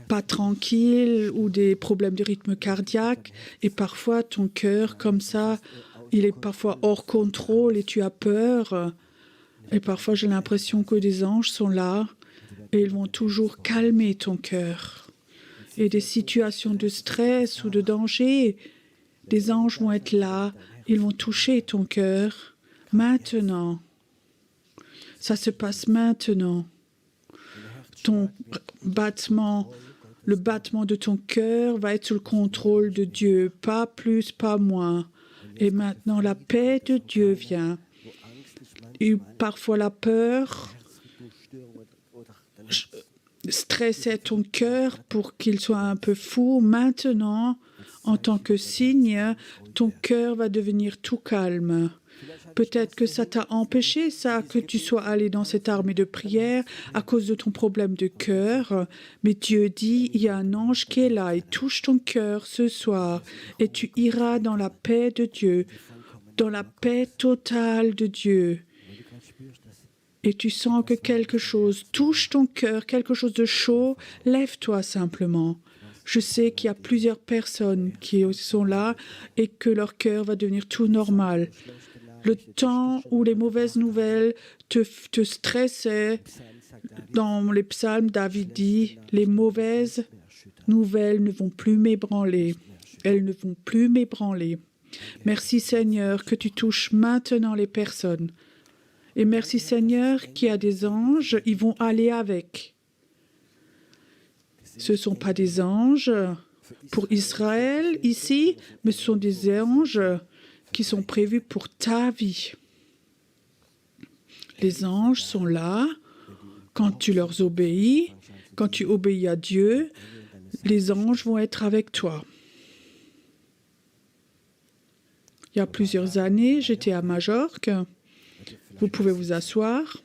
pas tranquille ou des problèmes de rythme cardiaque. Et parfois, ton cœur, comme ça, il est parfois hors contrôle et tu as peur. Et parfois, j'ai l'impression que des anges sont là et ils vont toujours calmer ton cœur. Et des situations de stress ou de danger, des anges vont être là, ils vont toucher ton cœur maintenant. Ça se passe maintenant. Ton battement, le battement de ton cœur va être sous le contrôle de Dieu, pas plus, pas moins. Et maintenant, la paix de Dieu vient. Et parfois, la peur stressait ton cœur pour qu'il soit un peu fou. Maintenant, en tant que signe, ton cœur va devenir tout calme. Peut-être que ça t'a empêché, ça, que tu sois allé dans cette armée de prière à cause de ton problème de cœur. Mais Dieu dit, il y a un ange qui est là et touche ton cœur ce soir. Et tu iras dans la paix de Dieu, dans la paix totale de Dieu. Et tu sens que quelque chose touche ton cœur, quelque chose de chaud, lève-toi simplement. Je sais qu'il y a plusieurs personnes qui sont là et que leur cœur va devenir tout normal. Le temps où les mauvaises nouvelles te stressaient, dans les psaumes, David dit, les mauvaises nouvelles ne vont plus m'ébranler. Elles ne vont plus m'ébranler. Merci Seigneur que tu touches maintenant les personnes. Et merci Seigneur qu'il y a des anges, ils vont aller avec. Ce ne sont pas des anges pour Israël ici, mais ce sont des anges qui sont prévus pour ta vie. Les anges sont là quand tu leur obéis, quand tu obéis à Dieu, les anges vont être avec toi. Il y a plusieurs années, j'étais à Majorque. Vous pouvez vous asseoir.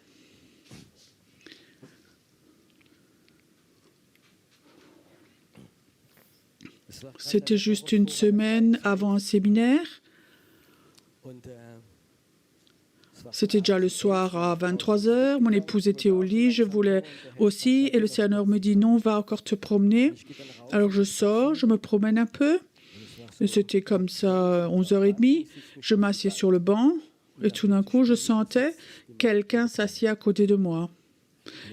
C'était juste une semaine avant un séminaire. C'était déjà le soir à 23h. Mon épouse était au lit, je voulais aussi. Et le Seigneur me dit, non, va encore te promener. Alors je sors, je me promène un peu. Et c'était comme ça, 11h30. Je m'assieds sur le banc. Et tout d'un coup, je sentais quelqu'un s'assied à côté de moi.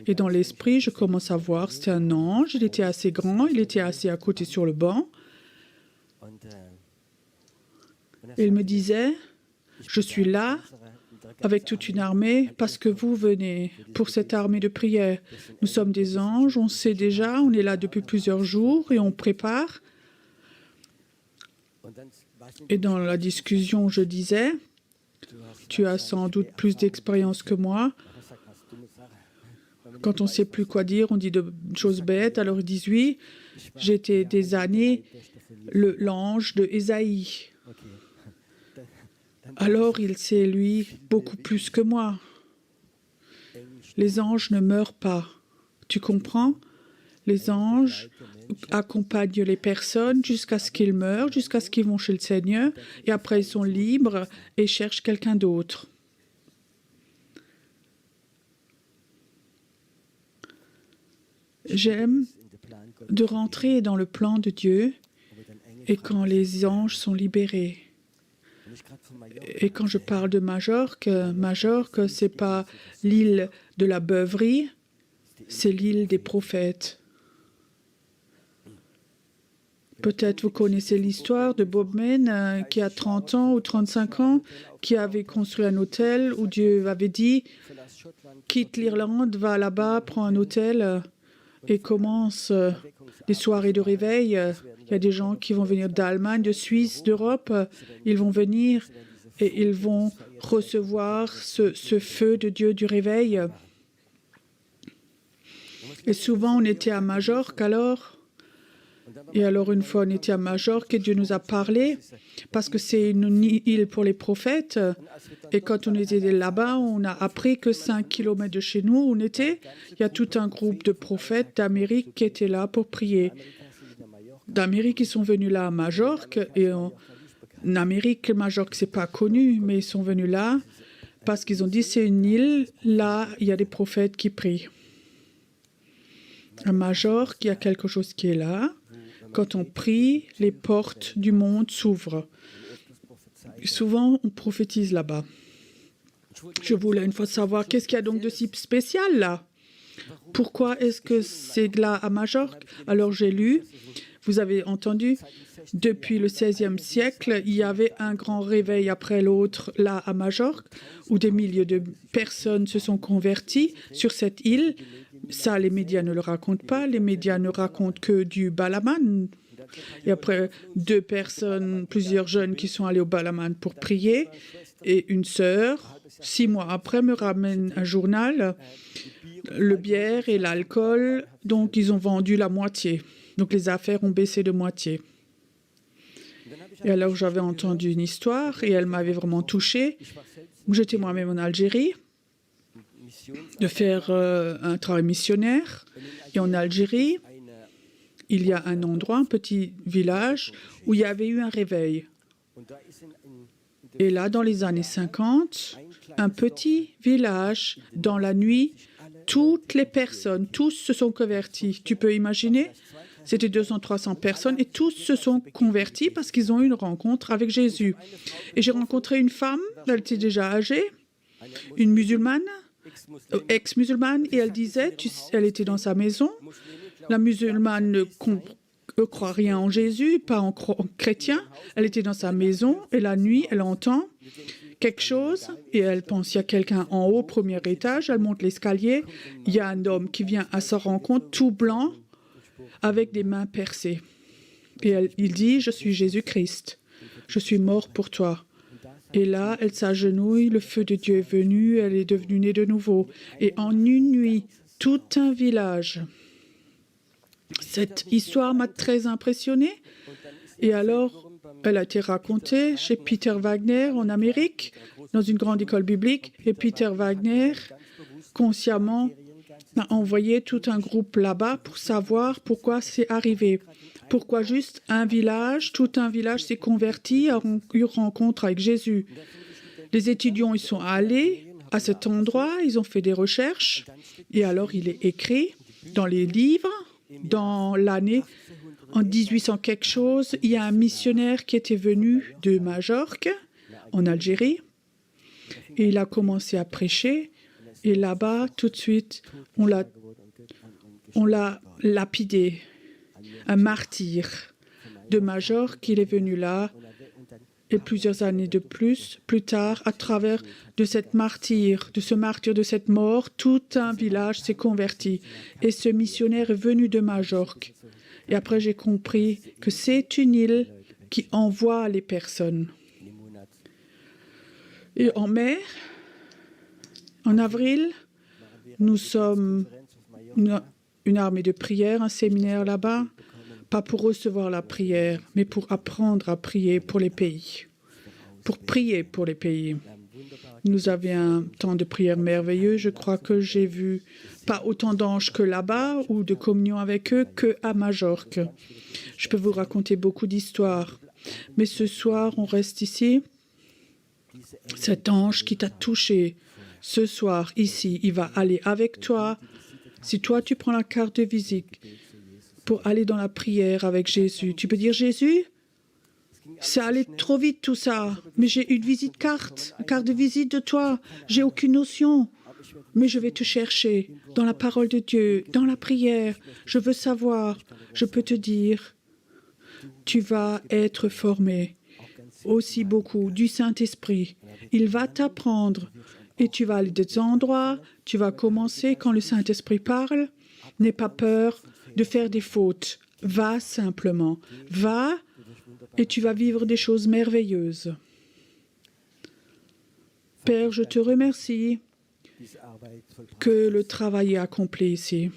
Et dans l'esprit, je commence à voir, c'était un ange. Il était assez grand, il était assis à côté sur le banc. Et il me disait, je suis là avec toute une armée parce que vous venez pour cette armée de prière. Nous sommes des anges, on sait déjà, on est là depuis plusieurs jours et on prépare. Et dans la discussion, je disais, tu as sans doute plus d'expérience que moi. Quand on ne sait plus quoi dire, on dit de choses bêtes. Alors ils disent oui, j'étais des années l'ange de Ésaïe. Alors il sait, lui, beaucoup plus que moi. Les anges ne meurent pas. Tu comprends? Les anges accompagnent les personnes jusqu'à ce qu'ils meurent, jusqu'à ce qu'ils vont chez le Seigneur, et après ils sont libres et cherchent quelqu'un d'autre. J'aime de rentrer dans le plan de Dieu et quand les anges sont libérés. Et quand je parle de Majorque, Majorque, ce n'est pas l'île de la beuverie, c'est l'île des prophètes. Peut-être vous connaissez l'histoire de Bob Mayne qui a 30 ans ou 35 ans, qui avait construit un hôtel où Dieu avait dit « Quitte l'Irlande, va là-bas, prends un hôtel et commence des soirées de réveil. Il y a des gens qui vont venir d'Allemagne, de Suisse, d'Europe. Ils vont venir et ils vont recevoir ce feu de Dieu du réveil. » Et souvent, on était à Majorque alors. Et alors, une fois, on était à Majorque et Dieu nous a parlé parce que c'est une île pour les prophètes. Et quand on était là-bas, on a appris que 5 kilomètres de chez nous, il y a tout un groupe de prophètes d'Amérique qui étaient là pour prier. d'Amérique, ils sont venus là à Majorque. Et en Amérique, Majorque, c'est pas connu, mais ils sont venus là parce qu'ils ont dit c'est une île, là, il y a des prophètes qui prient. À Majorque, il y a quelque chose qui est là. Quand on prie, les portes du monde s'ouvrent. Souvent, on prophétise là-bas. Je voulais une fois savoir qu'est-ce qu'il y a donc de si spécial là. Pourquoi est-ce que c'est là à Majorque? Alors j'ai lu, vous avez entendu, depuis le XVIe siècle, il y avait un grand réveil après l'autre là à Majorque, où des milliers de personnes se sont converties sur cette île. Ça, les médias ne le racontent pas. Les médias ne racontent que du Balaman. Et après, 2 personnes, plusieurs jeunes qui sont allés au Balaman pour prier. Et une sœur, 6 mois après, me ramène un journal, le bière et l'alcool. Donc, ils ont vendu la moitié. Donc, les affaires ont baissé de moitié. Et alors, j'avais entendu une histoire et elle m'avait vraiment touchée. J'étais moi-même en Algérie, de faire un travail missionnaire. Et en Algérie, il y a un endroit, un petit village, où il y avait eu un réveil. Et là, dans les années 50, un petit village, dans la nuit, toutes les personnes, tous se sont convertis. Tu peux imaginer? C'était 200-300 personnes et tous se sont convertis parce qu'ils ont eu une rencontre avec Jésus. Et j'ai rencontré une femme, elle était déjà âgée, une musulmane, ex-musulmane, et elle disait, elle était dans sa maison, la musulmane ne croit rien en Jésus, pas en chrétien, elle était dans sa maison et la nuit, elle entend quelque chose et elle pense qu'il y a quelqu'un en haut, premier étage, elle monte l'escalier, il y a un homme qui vient à sa rencontre, tout blanc, avec des mains percées. Et il dit, je suis Jésus-Christ, je suis mort pour toi. Et là, elle s'agenouille, le feu de Dieu est venu, elle est devenue née de nouveau. Et en une nuit, tout un village. Cette histoire m'a très impressionnée. Et alors, elle a été racontée chez Peter Wagner en Amérique, dans une grande école biblique. Et Peter Wagner, consciemment, a envoyé tout un groupe là-bas pour savoir pourquoi c'est arrivé. Pourquoi juste un village, tout un village s'est converti, a eu rencontre avec Jésus. Les étudiants, ils sont allés à cet endroit, ils ont fait des recherches, et alors il est écrit dans les livres, dans l'année, en 1800 quelque chose, il y a un missionnaire qui était venu de Majorque, en Algérie, et il a commencé à prêcher, et là-bas, tout de suite, on l'a lapidé. Un martyr de Majorque, il est venu là, et plusieurs années de plus tard, à travers de ce martyr, de cette mort, tout un village s'est converti. Et ce missionnaire est venu de Majorque. Et après, j'ai compris que c'est une île qui envoie les personnes. Et en mai, en avril, nous sommes une armée de prière, un séminaire là-bas, pas pour recevoir la prière, mais pour apprendre à prier pour les pays, pour prier pour les pays. Nous avions un temps de prière merveilleux. Je crois que j'ai vu pas autant d'anges que là-bas ou de communion avec eux qu'à Majorque. Je peux vous raconter beaucoup d'histoires. Mais ce soir, on reste ici. Cet ange qui t'a touché ce soir, ici, il va aller avec toi. Si toi, tu prends la carte de visite pour aller dans la prière avec Jésus, tu peux dire, Jésus, ça allait trop vite tout ça, mais j'ai une carte de visite de toi, j'ai aucune notion, mais je vais te chercher dans la parole de Dieu, dans la prière, je veux savoir, je peux te dire, tu vas être formé aussi beaucoup du Saint-Esprit, il va t'apprendre et tu vas aller à des endroits, tu vas commencer quand le Saint-Esprit parle, n'aie pas peur de faire des fautes, va simplement, va et tu vas vivre des choses merveilleuses. Père, je te remercie que le travail est accompli ici,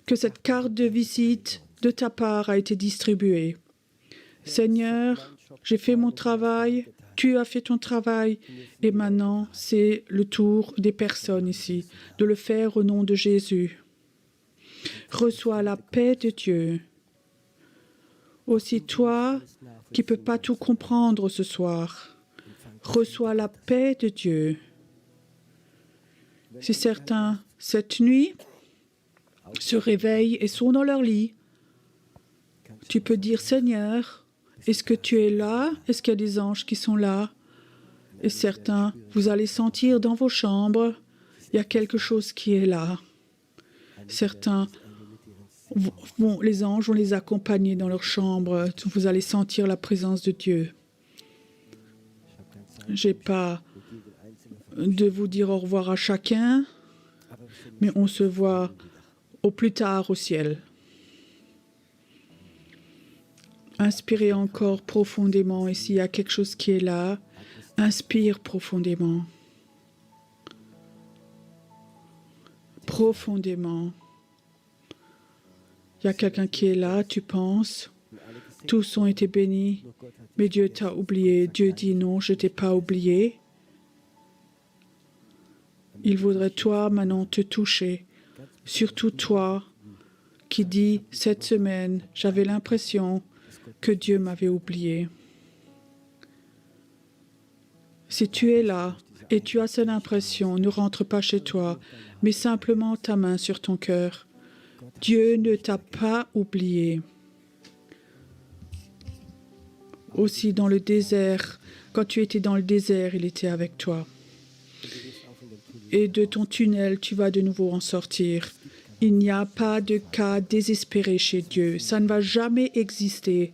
que cette carte de visite de ta part a été distribuée. Seigneur, j'ai fait mon travail, tu as fait ton travail, et maintenant c'est le tour des personnes ici, de le faire au nom de Jésus. Reçois la paix de Dieu. Aussi toi qui ne peux pas tout comprendre ce soir, reçois la paix de Dieu. Si certains, cette nuit, se réveillent et sont dans leur lit, tu peux dire, Seigneur, est-ce que tu es là? Est-ce qu'il y a des anges qui sont là? Et certains, vous allez sentir dans vos chambres, il y a quelque chose qui est là. Certains, les anges vont les accompagner dans leur chambre. Vous allez sentir la présence de Dieu. Je n'ai pas de vous dire au revoir à chacun, mais on se voit au plus tard au ciel. Inspirez encore profondément. Et s'il y a quelque chose qui est là, inspire profondément. Profondément. Il y a quelqu'un qui est là, tu penses. Tous ont été bénis, mais Dieu t'a oublié. Dieu dit non, je ne t'ai pas oublié. Il voudrait toi maintenant te toucher. Surtout toi qui dis cette semaine, j'avais l'impression que Dieu m'avait oublié. Si tu es là et tu as cette impression, ne rentre pas chez toi, mais simplement ta main sur ton cœur. Dieu ne t'a pas oublié. Aussi dans le désert, quand tu étais dans le désert, il était avec toi. Et de ton tunnel, tu vas de nouveau en sortir. Il n'y a pas de cas désespéré chez Dieu. Ça ne va jamais exister.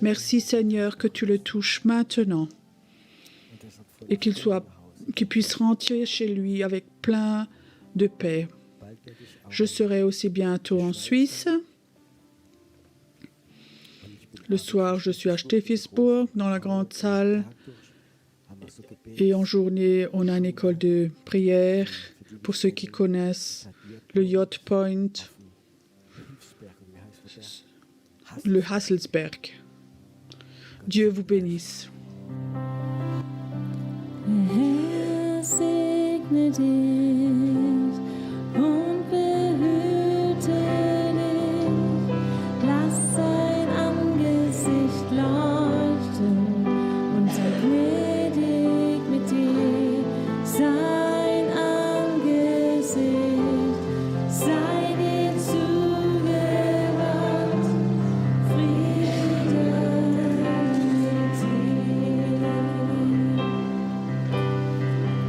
Merci Seigneur que tu le touches maintenant et qu'il puisse rentrer chez lui avec plein de paix. Je serai aussi bientôt en Suisse. Le soir, je suis à Steffisburg, dans la grande salle. Et en journée, on a une école de prière. Pour ceux qui connaissent le Yacht Point, le Hasselsberg. Dieu vous bénisse. Herr segne dich und behüte dich. Lass sein Angesicht leuchten und sei gnädig mit dir. Sein Angesicht sei dir zugewandt. Friede mit dir.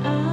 Amen.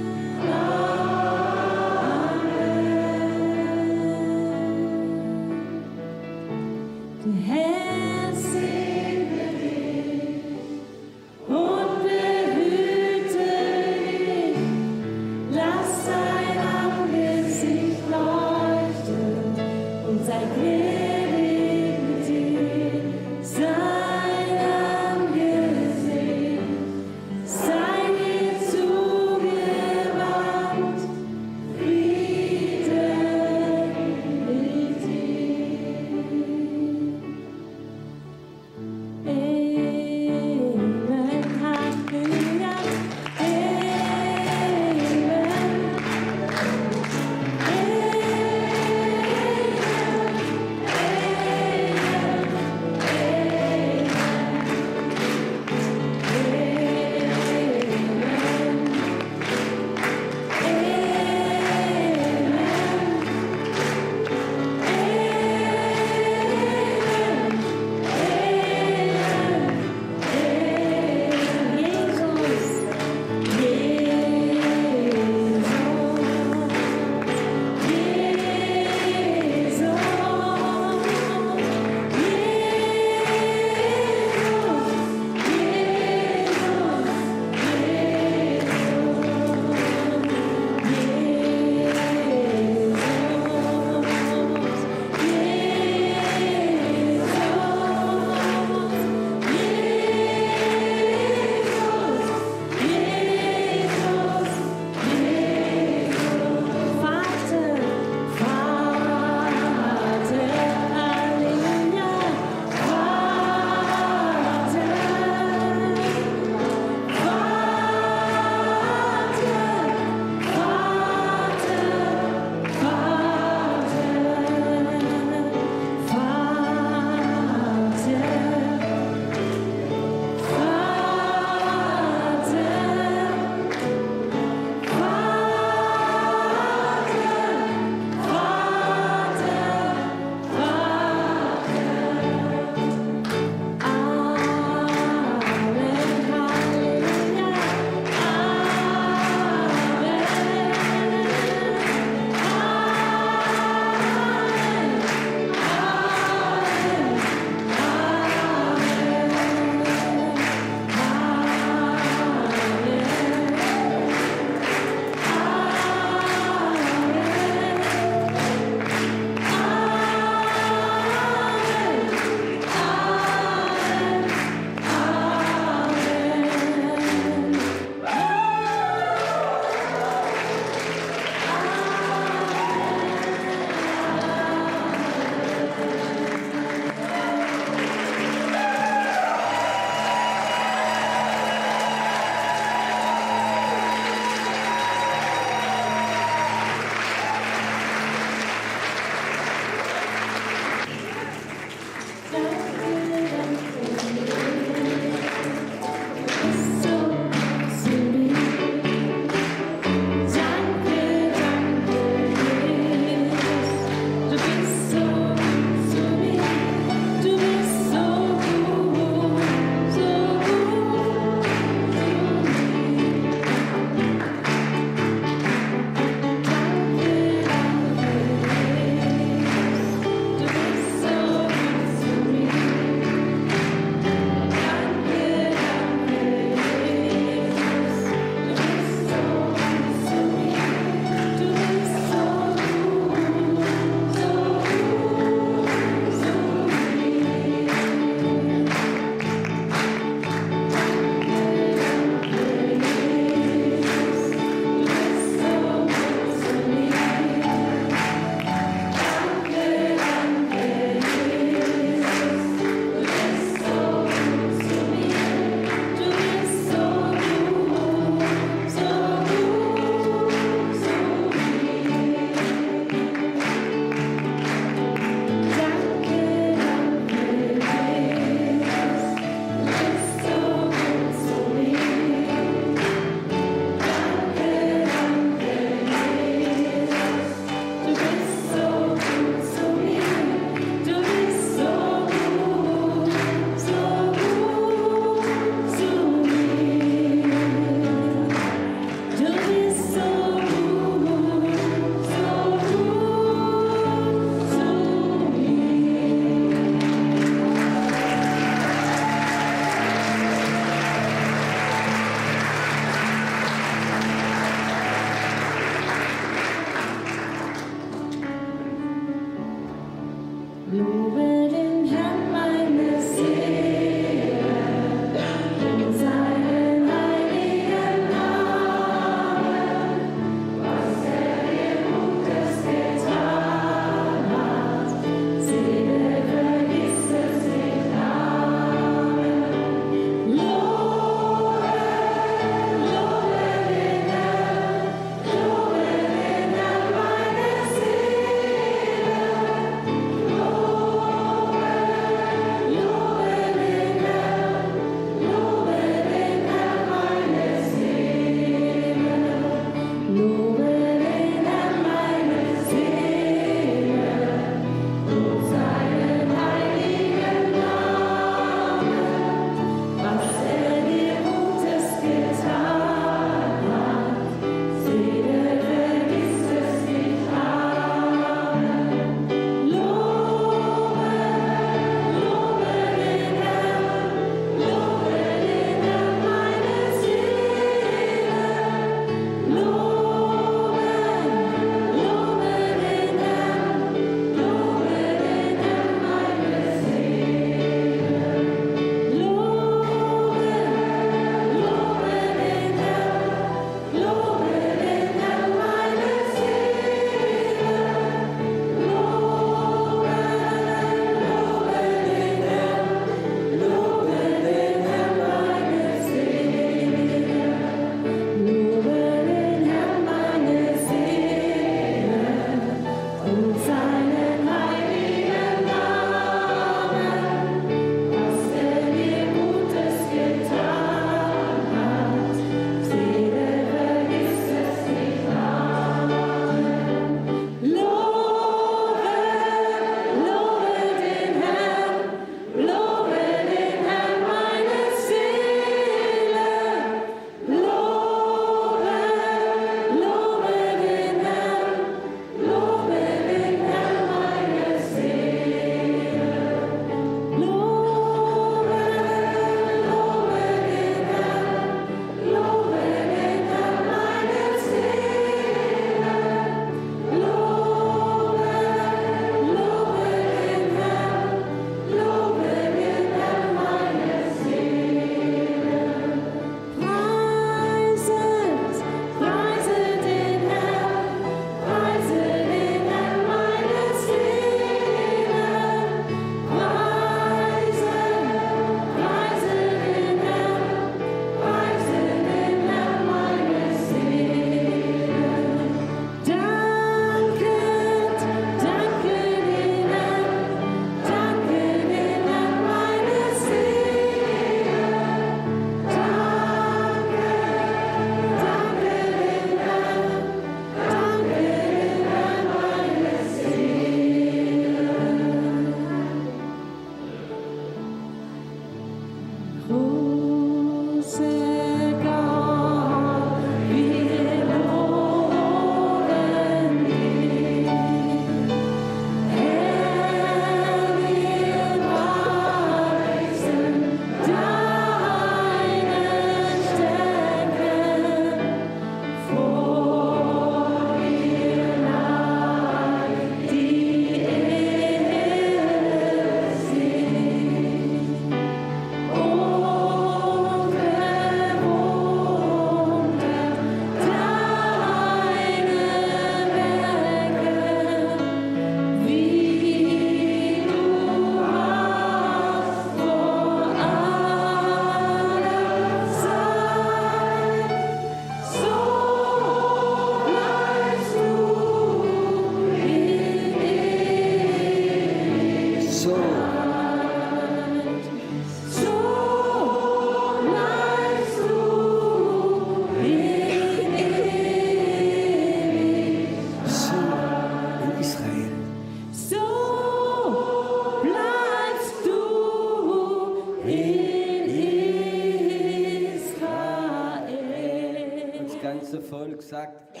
ganze Volk sagt,